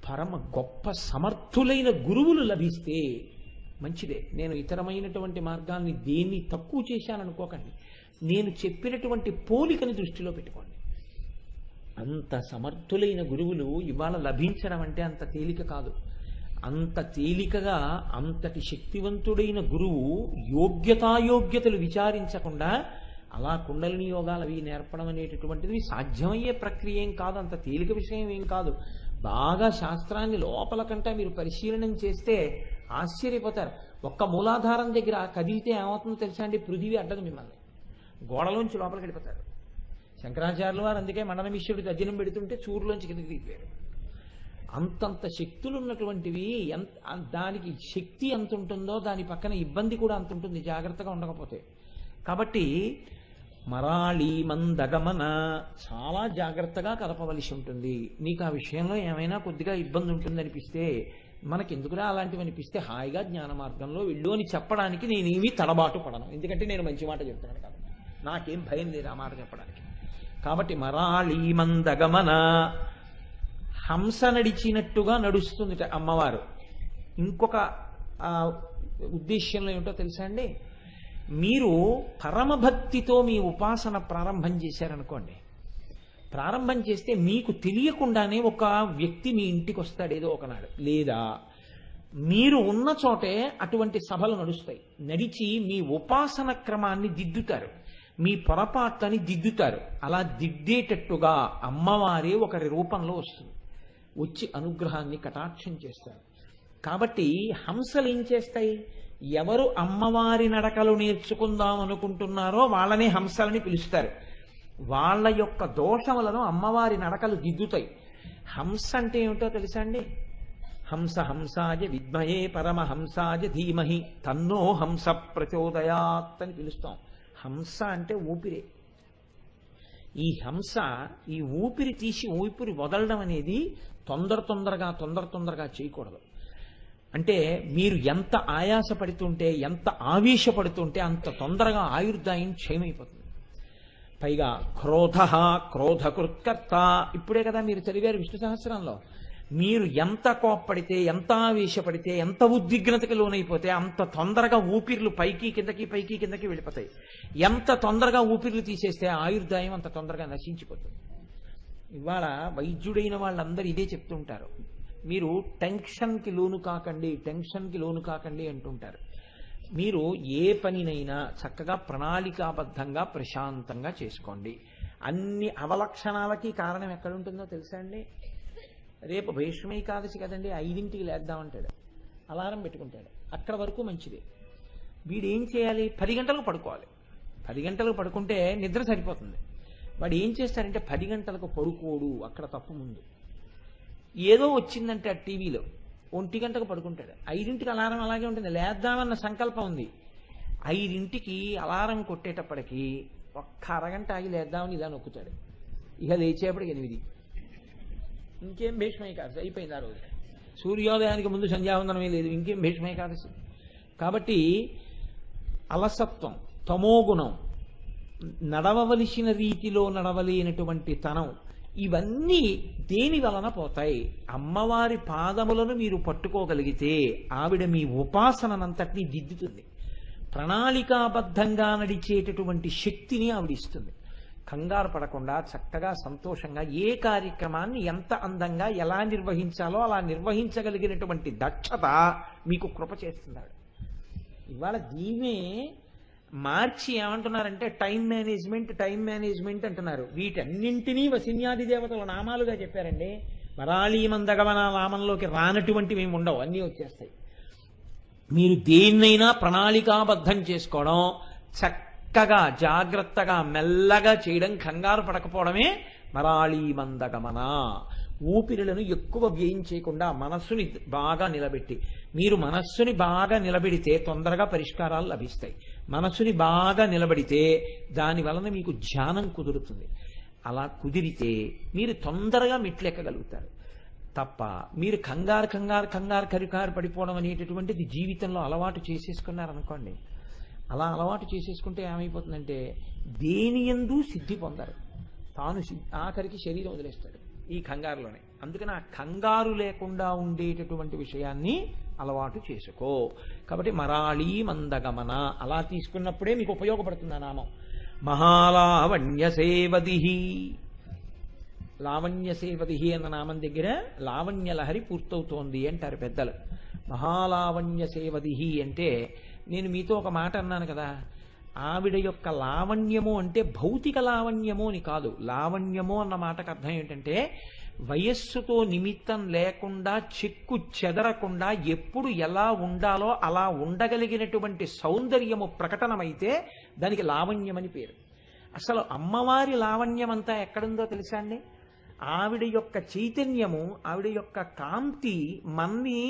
పరమ గొప్ప సమర్థులైన గురువులు లభిస్తే మంచిదే. నేను ఇతరమైనటువంటి మార్గాల్ని దేన్ని తక్కువ చేశాననుకోకండి. నేను చెప్పినటువంటి పోలికని దృష్టిలో పెట్టుకోండి. అంత సమర్థులైన గురువులు ఇవాళ లభించడం అంటే అంత తేలిక కాదు. అంత తేలికగా అంతటి శక్తివంతుడైన గురువు యోగ్యతాయోగ్యతలు విచారించకుండా అలా కుండలిని యోగాలు అవి నేర్పడం అనేటటువంటిది సాధ్యమయ్యే ప్రక్రియ ఏం కాదు, అంత తేలిక విషయం ఏం కాదు. బాగా శాస్త్రాన్ని లోపల కంటే మీరు పరిశీలనం చేస్తే ఆశ్చర్యపోతారు. ఒక్క మూలాధారం దగ్గర కదిలితే ఏమవుతుందో తెలుసా అండి? పృథివీ అడ్డదు మిమ్మల్ని, గోడలోంచి లోపలికి వెళ్ళిపోతారు. శంకరాచార్యుల వారు అందుకే మండనమిశ్వరుడు తజ్జనం పెడుతుంటే చూరులోంచి కిందకి దిగిపోయారు. అంతంత శక్తులు ఉన్నటువంటివి, దానికి శక్తి ఎంత ఉంటుందో దాని పక్కన ఇబ్బంది కూడా అంత ఉంటుంది జాగ్రత్తగా ఉండకపోతే. కాబట్టి మరాళీ మందగమన, చాలా జాగ్రత్తగా కలపవలసి ఉంటుంది. నీకు ఆ విషయంలో ఏమైనా కొద్దిగా ఇబ్బంది ఉంటుందనిపిస్తే, మనకెందుకురా అలాంటివి అనిపిస్తే హాయిగా జ్ఞాన మార్గంలో వెళ్ళు అని చెప్పడానికి నేనేమీ తడబాటు పడను. ఎందుకంటే నేను మంచి మాట చెప్తున్నాను కాబట్టి నాకేం భయం లేదు ఆ మాట చెప్పడానికి. కాబట్టి మరాళీ మందగమన, హంస నడిచినట్టుగా నడుస్తుంది అమ్మవారు. ఇంకొక ఉద్దేశ్యంలో ఏమిటో తెలుసా అండి? మీరు పరమభక్తితో మీ ఉపాసన ప్రారంభం చేశారనుకోండి, ప్రారంభం చేస్తే మీకు తెలియకుండానే ఒక వ్యక్తి మీ ఇంటికి వస్తాడు ఏదో ఒకనాడు, లేదా మీరు ఉన్న చోటే అటువంటి సభలు నడుస్తాయి. నడిచి మీ ఉపాసన క్రమాన్ని దిద్దుతారు, మీ పొరపాట్లని దిద్దుతారు. అలా దిద్దేటట్టుగా అమ్మవారే ఒకరి రూపంలో వస్తుంది, వచ్చి అనుగ్రహాన్ని కటాక్షం చేస్తారు. కాబట్టి హంసలు ఏం చేస్తాయి? ఎవరు అమ్మవారి నడకలు నేర్చుకుందాం అనుకుంటున్నారో వాళ్ళనే హంసలని పిలుస్తారు. వాళ్ళ యొక్క దోషములను అమ్మవారి నడకలు దిద్దుతాయి. హంస అంటే ఏమిటో తెలుసా అండి? హంస హంసాయ విద్మహే పరమహంసాయ ధీమహి తన్నో హంస ప్రచోదయాత్ అని పిలుస్తాం. హంస అంటే ఊపిరే. ఈ హంస ఈ ఊపిరి తీసి ఊపిరి వదలడం అనేది తొందరగా చేయకూడదు. అంటే మీరు ఎంత ఆయాసపడుతుంటే, ఎంత ఆవేశపడుతుంటే అంత తొందరగా ఆయుర్దాయం క్షయమైపోతుంది. పైగా క్రోధకృత్కర్త, ఇప్పుడే కదా మీరు చదివారు విష్ణు సహస్రంలో. మీరు ఎంత కోప్పడితే, ఎంత ఆవేశపడితే, ఎంత ఉద్విగ్నతకి లోనైపోతే అంత తొందరగా ఊపిర్లు పైకి కిందకి వెళ్ళిపోతాయి. ఎంత తొందరగా ఊపిర్లు తీసేస్తే ఆయుర్దాయం అంత తొందరగా నశించిపోతుంది. ఇవాళ వైద్యుడైన వాళ్ళందరూ ఇదే చెప్తుంటారు. మీరు టెన్షన్కి లోను కాకండి అంటుంటారు. మీరు ఏ పనినైనా చక్కగా ప్రణాళికాబద్ధంగా ప్రశాంతంగా చేసుకోండి. అన్ని అవలక్షణాలకి కారణం ఎక్కడుంటుందో తెలుసా అండి? రేపు భీష్మ ఏకాదశి కదండి, 5ంటికి లేద్దామంటాడు, అలారం పెట్టుకుంటాడు. అక్కడ వరకు మంచిదే. వీడు ఏం చేయాలి? 10 గంటలకు పడుకోవాలి. 10 గంటలకు పడుకుంటే నిద్ర సరిపోతుంది. వాడు ఏం చేస్తారంటే 10 గంటలకు పడుకోడు, అక్కడ తప్పు ముందు. ఏదో వచ్చిందంటే ఆ టీవీలో 1 గంటకు పడుకుంటాడు. 5ంటికి అలారం అలాగే ఉంటుంది, లేద్దామన్న సంకల్పం ఉంది. 5ంటికి అలారం కొట్టేటప్పటికి ఒక్క అరగంట ఆగి లేద్దామని ఇలా నొక్కుతాడు. ఇక లేచేపటికి 8. ఇంకేం భీష్మ ఏకాదశి అయిపోయింది. ఆ రోజు సూర్యోదయానికి ముందు సంధ్యావందనమే లేదు, ఇంకేం భీష్మ ఏకాదశి. కాబట్టి అలసత్వం, తమోగుణం, నడవవలసిన రీతిలో నడవలేనటువంటి తనం, ఇవన్నీ దేని వలన పోతాయి? అమ్మవారి పాదములను మీరు పట్టుకోగలిగితే ఆవిడ మీ ఉపాసనంతటినీ దిద్దుతుంది. ప్రణాళికాబద్ధంగా నడిచేటటువంటి శక్తిని ఆవిడిస్తుంది. కంగారు పడకుండా చక్కగా సంతోషంగా ఏ కార్యక్రమాన్ని ఎంత అందంగా ఎలా నిర్వహించాలో అలా నిర్వహించగలిగినటువంటి దక్షత మీకు కృప చేస్తున్నాడు. ఇవాళ దీన్నే మార్చి ఏమంటున్నారంటే టైం మేనేజ్మెంట్ అంటున్నారు. వీటన్నింటినీ వసిన్యాది దేవతల నామాలుగా చెప్పారండి. మరాళీ మందగమన నామంలోకి రానటువంటివి ఏమి ఉండవు, అన్నీ వచ్చేస్తాయి. మీరు దేన్నైనా ప్రణాళికాబద్ధం చేసుకోవడం, చక్కగా జాగ్రత్తగా మెల్లగా చేయడం, కంగారు పడకపోవడమే మరాళీ మందగమన. ఊపిరులను ఎక్కువ వ్యయం చేయకుండా మనస్సుని బాగా నిలబెట్టి, మీరు మనస్సుని బాగా నిలబెడితే తొందరగా పరిష్కారాలు లభిస్తాయి. మనస్సుని బాగా నిలబడితే దాని వలన మీకు ధ్యానం కుదురుతుంది. అలా కుదిరితే మీరు తొందరగా మెట్లెక్కగలుగుతారు. తప్ప మీరు కంగారు పడిపోవడం అనేటటువంటిది జీవితంలో అలవాటు చేసేసుకున్నారనుకోండి. అలా అలవాటు చేసేసుకుంటే ఏమైపోతుందంటే దేనియందు సిద్ధి పొందరు. తాను ఆఖరికి శరీరం వదిలేస్తాడు ఈ కంగారులోనే. అందుకని ఆ కంగారు లేకుండా ఉండేటటువంటి విషయాన్ని అలవాటు చేసుకో. కాబట్టి మరాళీ మందగమన అలా తీసుకున్నప్పుడే మీకు ఉపయోగపడుతుంది ఆ నామం. మహాలావణ్య సేవది. లావణ్య సేవది అన్న నామం దగ్గర లావణ్య లహరి పూర్తవుతోంది అంటారు పెద్దలు. మహాలావణ్య సేవది అంటే నేను మీతో ఒక మాట అన్నాను కదా, ఆవిడ యొక్క లావణ్యము అంటే భౌతిక లావణ్యము అని కాదు. లావణ్యము అన్న మాటకు అర్థం ఏంటంటే వయస్సుతో నిమిత్తం లేకుండా చెక్కు చెదరకుండా ఎప్పుడు ఎలా ఉండాలో అలా ఉండగలిగినటువంటి సౌందర్యము ప్రకటనమైతే దానికి లావణ్యమని పేరు. అసలు అమ్మవారి లావణ్యం అంతా ఎక్కడుందో తెలుసా అండి? ఆవిడ యొక్క చైతన్యము, ఆవిడ యొక్క కాంతి మన్ని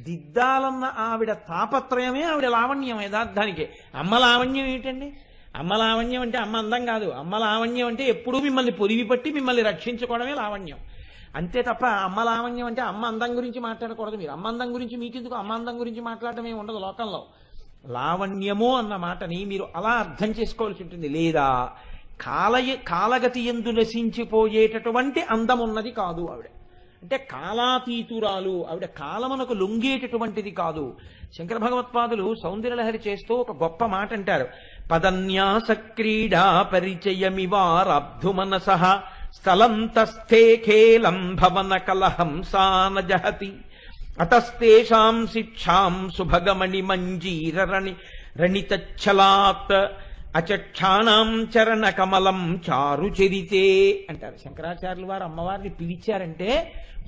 దిద్దాలన్న ఆవిడ తాపత్రయమే ఆవిడ లావణ్యం యథార్థానికి. అమ్మ లావణ్యం ఏంటండి? అమ్మ లావణ్యం అంటే అమ్మ అందం కాదు. అమ్మ లావణ్యం అంటే ఎప్పుడూ మిమ్మల్ని పొదివి పట్టి మిమ్మల్ని రక్షించుకోవడమే లావణ్యం. అంతే తప్ప అమ్మ లావణ్యం అంటే అమ్మ అందం గురించి మాట్లాడకూడదు. మీరు అమ్మ అందం గురించి మీకెందుకు? అమ్మ అందం గురించి మాట్లాడటం ఏమి ఉండదు లోకంలో. లావణ్యము అన్న మాటని మీరు అలా అర్థం చేసుకోవాల్సి ఉంటుంది. లేదా కాలగతి ఎందు నశించిపోయేటటువంటి అందం ఉన్నది కాదు ఆవిడ. అంటే కాలాతీతురాలు ఆవిడ, కాలమునకు లొంగేటటువంటిది కాదు. శంకర భగవత్పాదులు సౌందర్యలహరి చేస్తూ ఒక గొప్ప మాట అంటారు. పదన్యాస క్రీడా పరిచయమివారబ్ధు మనసః స్థలంతస్థే ఖేలం భవన కలహంసాన జహతి అతస్తేషాం శిక్షాం సుభగమణి మంజీర రణితచ్చలాత్ అచక్షాణం చరణ కమలం చారు చరితే అంటారు. శంకరాచార్యుల వారు అమ్మవారిని పిలిచారంటే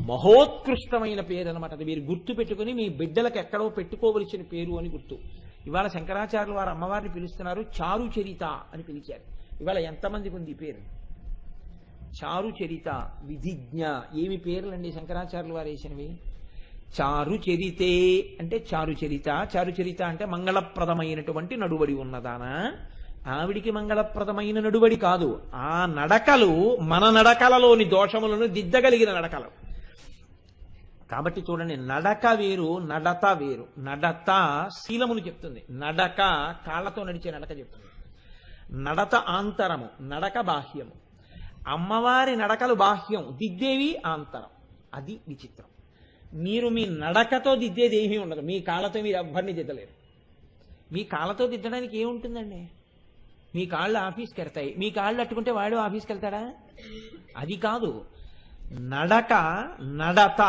మహోత్కృష్టమైన పేరు అనమాట. అది మీరు గుర్తు పెట్టుకుని మీ బిడ్డలకు ఎక్కడో పెట్టుకోవలసిన పేరు అని గుర్తు. ఇవాళ శంకరాచార్యుల వారు అమ్మవారిని పిలుస్తున్నారు చారు చరిత అని పిలిచారు. ఇవాళ ఎంతమందికి ఉంది పేరు? చారు చరిత, విధిజ్ఞ, ఏమి పేర్లండి శంకరాచార్యుల వారు వేసినవి? చారు చరితే అంటే చారు చరిత. చారు చరిత అంటే మంగళప్రదమైనటువంటి నడువడి ఉన్నదానా? ఆవిడికి మంగళప్రదమైన నడువడి కాదు. ఆ నడకలు మన నడకలలోని దోషములను దిద్దగలిగిన నడకలు. కాబట్టి చూడండి, నడక వేరు, నడత వేరు. నడత శీలమును చెప్తుంది, నడక కాళ్లతో నడిచే నడక చెప్తుంది. నడత ఆంతరము, నడక బాహ్యము. అమ్మవారి నడకలు బాహ్యం, దిద్దేవి ఆంతరం. అది విచిత్రం. మీరు మీ నడకతో దిద్దేది ఏమీ ఉండదు. మీ కాళ్ళతో మీరు ఎవ్వరిని దిద్దలేరు. మీ కాళ్ళతో దిద్దడానికి ఏముంటుందండి? మీ కాళ్ళు ఆఫీస్కి వెళ్తాయి. మీ కాళ్ళు అట్టుకుంటే వాడు ఆఫీస్కి వెళ్తాడా? అది కాదు. నడక, నడత,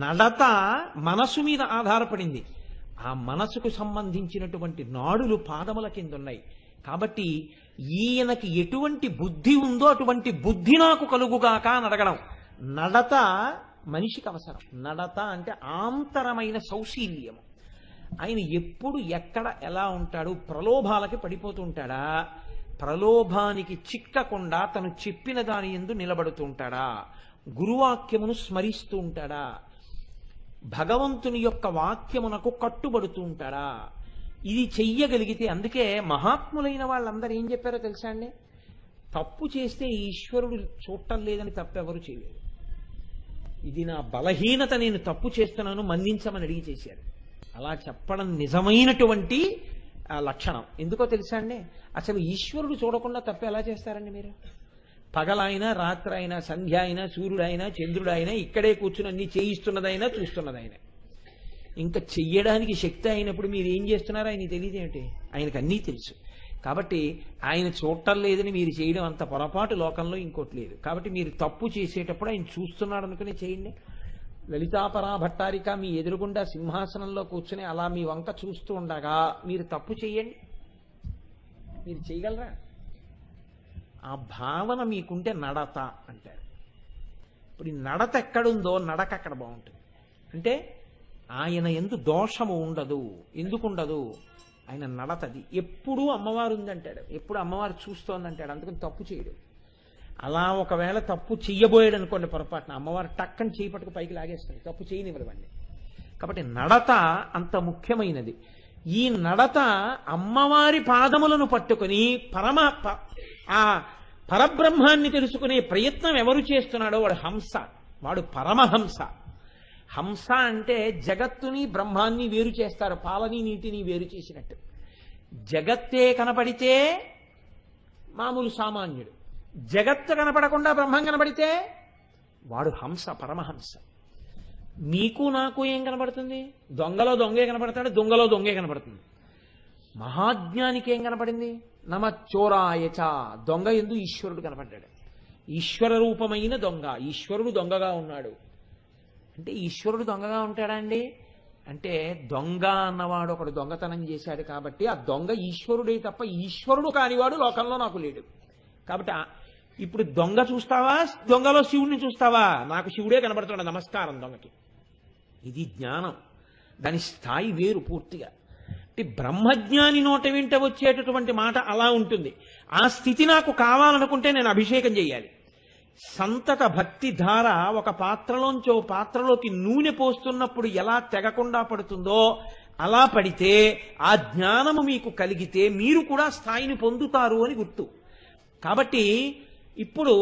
నడత మనసు మీద ఆధారపడింది. ఆ మనసుకు సంబంధించినటువంటి నాడులు పాదముల కింద ఉన్నాయి. కాబట్టి ఈయనకి ఎటువంటి బుద్ధి ఉందో అటువంటి బుద్ధి నాకు కలుగుగాక అని అడగడం. నడత మనిషికి అవసరం. నడత అంటే ఆంతరమైన సౌశీల్యము. ఆయన ఎప్పుడు ఎక్కడ ఎలా ఉంటాడు? ప్రలోభాలకి పడిపోతూ ఉంటాడా? ప్రలోభానికి చిక్కకుండా తను చెప్పిన దాని యందు నిలబడుతూ ఉంటాడా? గురువాక్యమును స్మరిస్తూ ఉంటాడా? భగవంతుని యొక్క వాక్యమునకు కట్టుబడుతూ ఉంటాడా? ఇది చెయ్యగలిగితే, అందుకే మహాత్ములైన వాళ్ళందరూ ఏం చెప్పారో తెలుసా అండి? తప్పు చేస్తే ఈశ్వరుడు చూడటం లేదని తప్పెవరు చేయలేదు. ఇది నా బలహీనత, నేను తప్పు చేస్తున్నాను, మన్నించమని అడిగి చేశారు. అలా చెప్పడం నిజమైనటువంటి లక్షణం. ఎందుకో తెలుసా అండి? అసలు ఈశ్వరుడు చూడకుండా తప్పు ఎలా చేస్తారండి మీరు? పగలైనా, రాత్రి అయినా, సంధ్య అయినా, సూర్యుడైనా, చంద్రుడైనా, ఇక్కడే కూర్చుని అన్ని చేయిస్తున్నదైనా చూస్తున్నదైనా, ఇంకా చెయ్యడానికి శక్తి అయినప్పుడు మీరు ఏం చేస్తున్నారో ఆయన తెలియదేమిటి? ఆయనకు అన్నీ తెలుసు. కాబట్టి ఆయన చూడటం లేదని మీరు చేయడం అంత పొరపాటు లోకంలో ఇంకోటి లేదు. కాబట్టి మీరు తప్పు చేసేటప్పుడు ఆయన చూస్తున్నాడు అనుకుని చేయండి. లలితాపరా భట్టారిక మీ ఎదురుగుండా సింహాసనంలో కూర్చుని అలా మీ వంక చూస్తూ ఉండగా మీరు తప్పు చేయండి. మీరు చేయగలరా? ఆ భావన మీకుంటే నడత అంటారు. ఇప్పుడు ఈ నడత ఎక్కడుందో నడక అక్కడ బాగుంటుంది. అంటే ఆయన ఎందు దోషము ఉండదు. ఎందుకు ఉండదు? ఆయన నడతది. ఎప్పుడూ అమ్మవారు ఉందంటాడు, ఎప్పుడు అమ్మవారు చూస్తోందంటాడు. అందుకని తప్పు చేయడు. అలా ఒకవేళ తప్పు చెయ్యబోయాడు అనుకోండి పొరపాటున, అమ్మవారు టక్కని చేయి పట్టుకు పైకి లాగేస్తుంది, తప్పు చేయనివ్వదండి. కాబట్టి నడత అంత ముఖ్యమైనది. ఈ నడత అమ్మవారి పాదములను పట్టుకుని ఆ పరబ్రహ్మాన్ని తెలుసుకునే ప్రయత్నం ఎవరు చేస్తున్నాడో వాడు హంస, వాడు పరమహంస. హంస అంటే జగత్తుని బ్రహ్మాన్ని వేరు చేస్తారు, పాలని నీటిని వేరు చేసినట్టు. జగత్తే కనపడితే మామూలు సామాన్యుడు, జగత్తు కనపడకుండా బ్రహ్మం కనపడితే వాడు హంస, పరమహంస. మీకు నాకు ఏం కనపడుతుంది? దొంగలో దొంగే కనపడతాడు, దొంగలో దొంగే కనపడుతుంది. మహాజ్ఞానికి ఏం కనపడింది? నమచ్చోరాయచ, దొంగ ఎందు ఈశ్వరుడు కనపడ్డాడు. ఈశ్వర రూపమైన దొంగ, ఈశ్వరుడు దొంగగా ఉన్నాడు. అంటే ఈశ్వరుడు దొంగగా ఉంటాడా అండి అంటే, దొంగ అన్నవాడు ఒకడు దొంగతనం చేశాడు కాబట్టి ఆ దొంగ ఈశ్వరుడే తప్ప ఈశ్వరుడు కానివాడు లోకంలో నాకు లేడు. కాబట్టి ఇప్పుడు దొంగ చూస్తావా, దొంగలో శివుడిని చూస్తావా? నాకు శివుడే కనబడుతున్నాడు, నమస్కారం దొంగకి. ఇది జ్ఞానం, దాని స్థాయి వేరు పూర్తిగా. అంటే బ్రహ్మజ్ఞాని నోట వెంట వచ్చేటటువంటి మాట అలా ఉంటుంది. ఆ స్థితి నాకు కావాలనుకుంటే నేను అభిషేకం చేయాలి. సంతత భక్తి ధార ఒక పాత్రలోంచో పాత్రలోకి నూనె పోస్తున్నప్పుడు ఎలా తెగకుండా పడుతుందో అలా పడితే ఆ జ్ఞానము మీకు కలిగితే మీరు కూడా స్థాయిని పొందుతారు అని గుర్తు. కాబట్టి ఇప్పుడు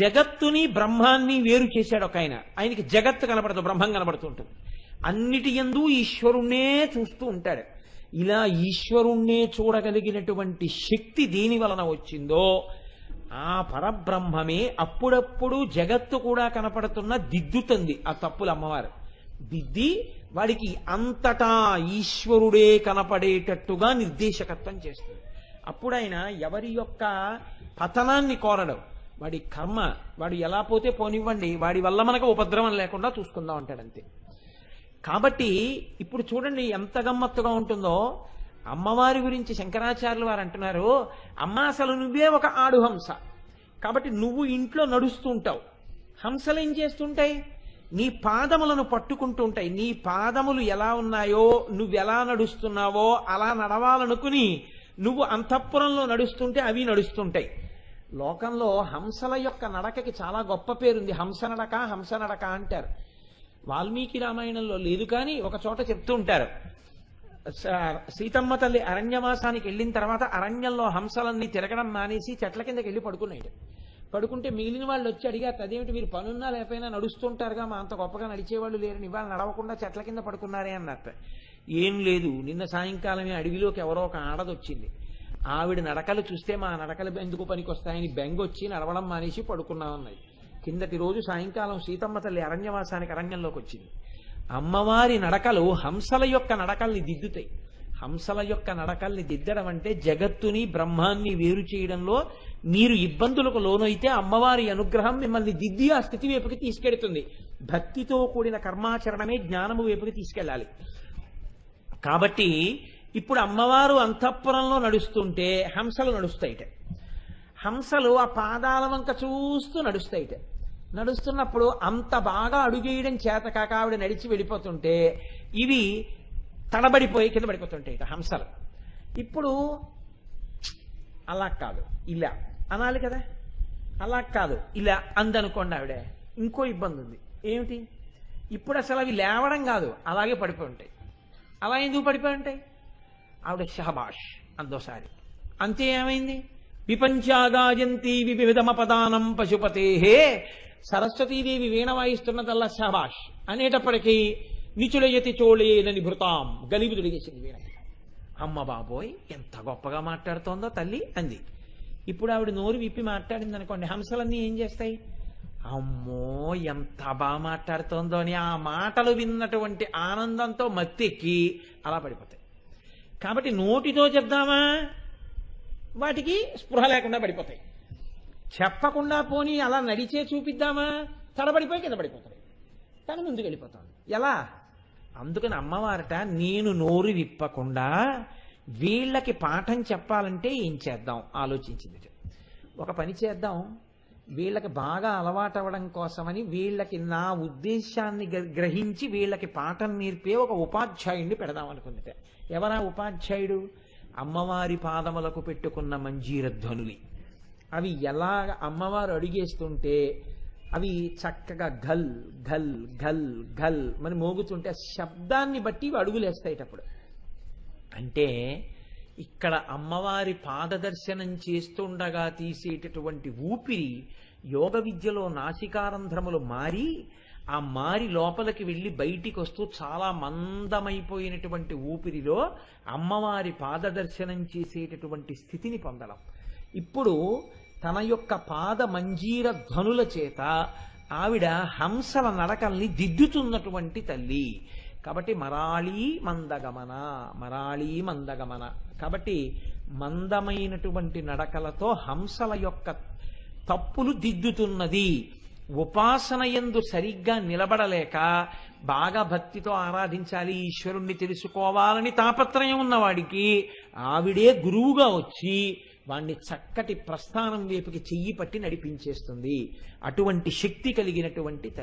జగత్తుని బ్రహ్మాన్ని వేరు చేశాడు ఒక ఆయన. ఆయనకి జగత్తు కనపడదు, బ్రహ్మం కనపడుతూ ఉంటుంది. అన్నిటి యందు ఈశ్వరుణ్ణే చూస్తూ ఉంటాడు. ఇలా ఈశ్వరుణ్ణే చూడగలిగినటువంటి శక్తి దేని వలన వచ్చిందో ఆ పరబ్రహ్మమే అప్పుడప్పుడు జగత్తు కూడా కనపడుతున్న దిద్దుతుంది ఆ తప్పులు అమ్మవారు. దిద్ది వాడికి అంతటా ఈశ్వరుడే కనపడేటట్టుగా నిర్దేశకత్వం చేస్తుంది. అప్పుడు ఆయన ఎవరి యొక్క పతనాన్ని కోరడం, వాడి కర్మ, వాడు ఎలా పోతే పోనివ్వండి, వాడి వల్ల మనకు ఉపద్రవం లేకుండా చూసుకుందాం అంటాడంతే. కాబట్టి ఇప్పుడు చూడండి ఎంత గమ్మత్తుగా ఉంటుందో. అమ్మవారి గురించి శంకరాచార్యులు వారు అంటున్నారు, అమ్మ అసలు నువ్వే ఒక ఆడు హంస. కాబట్టి నువ్వు ఇంట్లో నడుస్తూ ఉంటావు, హంసలు ఏం చేస్తుంటాయి? నీ పాదములను పట్టుకుంటూ ఉంటాయి. నీ పాదములు ఎలా ఉన్నాయో, నువ్వెలా నడుస్తున్నావో అలా నడవాలనుకుని నువ్వు అంతఃపురంలో నడుస్తుంటే అవి నడుస్తుంటాయి. లోకంలో హంసల యొక్క నడకకి చాలా గొప్ప పేరుంది. హంస నడక, హంస నడక అంటారు. వాల్మీకి రామాయణంలో లేదు కానీ ఒక చోట చెప్తూ ఉంటారు. సీతమ్మ తల్లి అరణ్యవాసానికి వెళ్ళిన తర్వాత అరణ్యంలో హంసలన్నీ తిరగడం మానేసి చెట్ల కిందకి వెళ్ళి పడుకున్నాడు. పడుకుంటే మిగిలిన వాళ్ళు వచ్చి అడిగారు, అదేమిటి మీరు పనున్నా లేకపోయినా నడుస్తుంటారుగా, మా అంత గొప్పగా నడిచేవాళ్ళు లేరని ఇవాళ నడవకుండా చెట్ల కింద పడుకున్నారే అన్నట్టు. ఏం లేదు, నిన్న సాయంకాలమే అడవిలోకి ఎవరో ఒక ఆడదొచ్చింది. ఆవిడ నడకలు చూస్తే మా నడకలు ఎందుకు పనికొస్తాయని బెంగొచ్చి నడవడం మానేసి పడుకున్నామన్నాయి. కిందటి రోజు సాయంకాలం సీతమ్మ తల్లి అరణ్యవాసానికి అరణ్యంలోకి వచ్చింది. అమ్మవారి నడకలు హంసల యొక్క నడకల్ని దిద్దుతాయి. హంసల యొక్క నడకల్ని దిద్దడం అంటే జగత్తుని బ్రహ్మాన్ని వేరు చేయడంలో మీరు ఇబ్బందులకు లోనైతే అమ్మవారి అనుగ్రహం మిమ్మల్ని దిద్ది ఆ స్థితి వైపుకి తీసుకెడుతుంది. భక్తితో కూడిన కర్మాచరణమే జ్ఞానము వైపుకి తీసుకెళ్ళాలి. కాబట్టి ఇప్పుడు అమ్మవారు అంతఃపురంలో నడుస్తుంటే హంసలు నడుస్తాయిట. హంసలు ఆ పాదాల వంక చూస్తూ నడుస్తాయిట. నడుస్తున్నప్పుడు అంత బాగా అడుగేయడం చేత కాక ఆవిడ నడిచి వెళ్ళిపోతుంటే ఇవి తడబడిపోయి కింద పడిపోతుంటాయి హంసలు. ఇప్పుడు అలా కాదు ఇలా అనాలి కదా, అలా కాదు ఇలా అందనుకోండి ఆవిడ, ఇంకో ఇబ్బంది ఉంది. ఏమిటి? ఇప్పుడు అసలు అవి లేవడం కాదు, అలాగే పడిపోయి ఉంటాయి. అలా ఎందుకు పడిపోయి ఉంటాయి? ఆవిడ షహబాష్ అందోసారి అంతే. ఏమైంది? విపంచాగాయంతి వివిధమపదానం పశుపతే, సరస్వతీదేవి వీణ వాయిస్తున్నదల్లా షహబాష్ అనేటప్పటికీ నిచులయతి చోళేనని భృతాం గలీబు తొడిగేసింది వీణ. అమ్మ బాబోయ్ ఎంత గొప్పగా మాట్లాడుతోందో తల్లి అంది. ఇప్పుడు ఆవిడ నోరు విప్పి మాట్లాడింది అనుకోండి, హంసలన్నీ ఏం చేస్తాయి? అమ్మో ఎంత బాగా మాట్లాడుతోందో అని ఆ మాటలు విన్నటువంటి ఆనందంతో మత్తెక్కి అలా పడిపోతాయి. కాబట్టి నోటితో చెప్దామా, వాటికి స్పృహ లేకుండా పడిపోతాయి. చెప్పకుండా పోనీ అలా నడిచే చూపిద్దామా, తడబడిపోయి కింద పడిపోతాయి. కానీ ముందుకు వెళ్ళిపోతాను. ఎలా? అందుకని అమ్మవారట నేను నోరు విప్పకుండా వీళ్ళకి పాఠం చెప్పాలంటే ఏం చేద్దాం ఆలోచించింది. ఒక పని చేద్దాం, వీళ్ళకి బాగా అలవాటు అవ్వడం కోసమని వీళ్ళకి నా ఉద్దేశాన్ని గ్రహించి వీళ్ళకి పాఠం నేర్పే ఒక ఉపాధ్యాయుడిని పెడదాం అనుకుందిట. ఎవరా ఉపాధ్యాయుడు? అమ్మవారి పాదములకు పెట్టుకున్న మంజీర ధ్వనులి. అవి ఎలా అమ్మవారు అడిగేస్తుంటే అవి చక్కగా ఘల్ ఘల్ ఘల్ ఘల్ అని మోగుతుంటే ఆ శబ్దాన్ని బట్టి అడుగులేస్తాయిటప్పుడు. అంటే ఇక్కడ అమ్మవారి పాదదర్శనం చేస్తుండగా తీసేటటువంటి ఊపిరి యోగ విద్యలో నాసికారంధ్రములు మారి ఆ మారి లోపలికి వెళ్ళి బయటికి వస్తూ చాలా మందమైపోయినటువంటి ఊపిరిలో అమ్మవారి పాదదర్శనం చేసేటటువంటి స్థితిని పొందడం. ఇప్పుడు తన యొక్క పాద మంజీర ధ్వనుల చేత ఆవిడ హంసల నడకల్ని దిద్దుతున్నటువంటి తల్లి. కాబట్టి మరాళీ మందగమన, మరాళీ మందగమన. కాబట్టి మందమైనటువంటి నడకలతో హంసల యొక్క తప్పులు దిద్దుతున్నది. ఉపాసన యందు సరిగ్గా నిలబడలేక బాగా భక్తితో ఆరాధించాలి, ఈశ్వరుణ్ణి తెలుసుకోవాలని తాపత్రయం ఉన్నవాడికి ఆవిడే గురువుగా వచ్చి వాణ్ణి చక్కటి ప్రస్థానం వైపుకి చెయ్యి పట్టి నడిపించేస్తుంది. అటువంటి శక్తి కలిగినటువంటి తల్లి.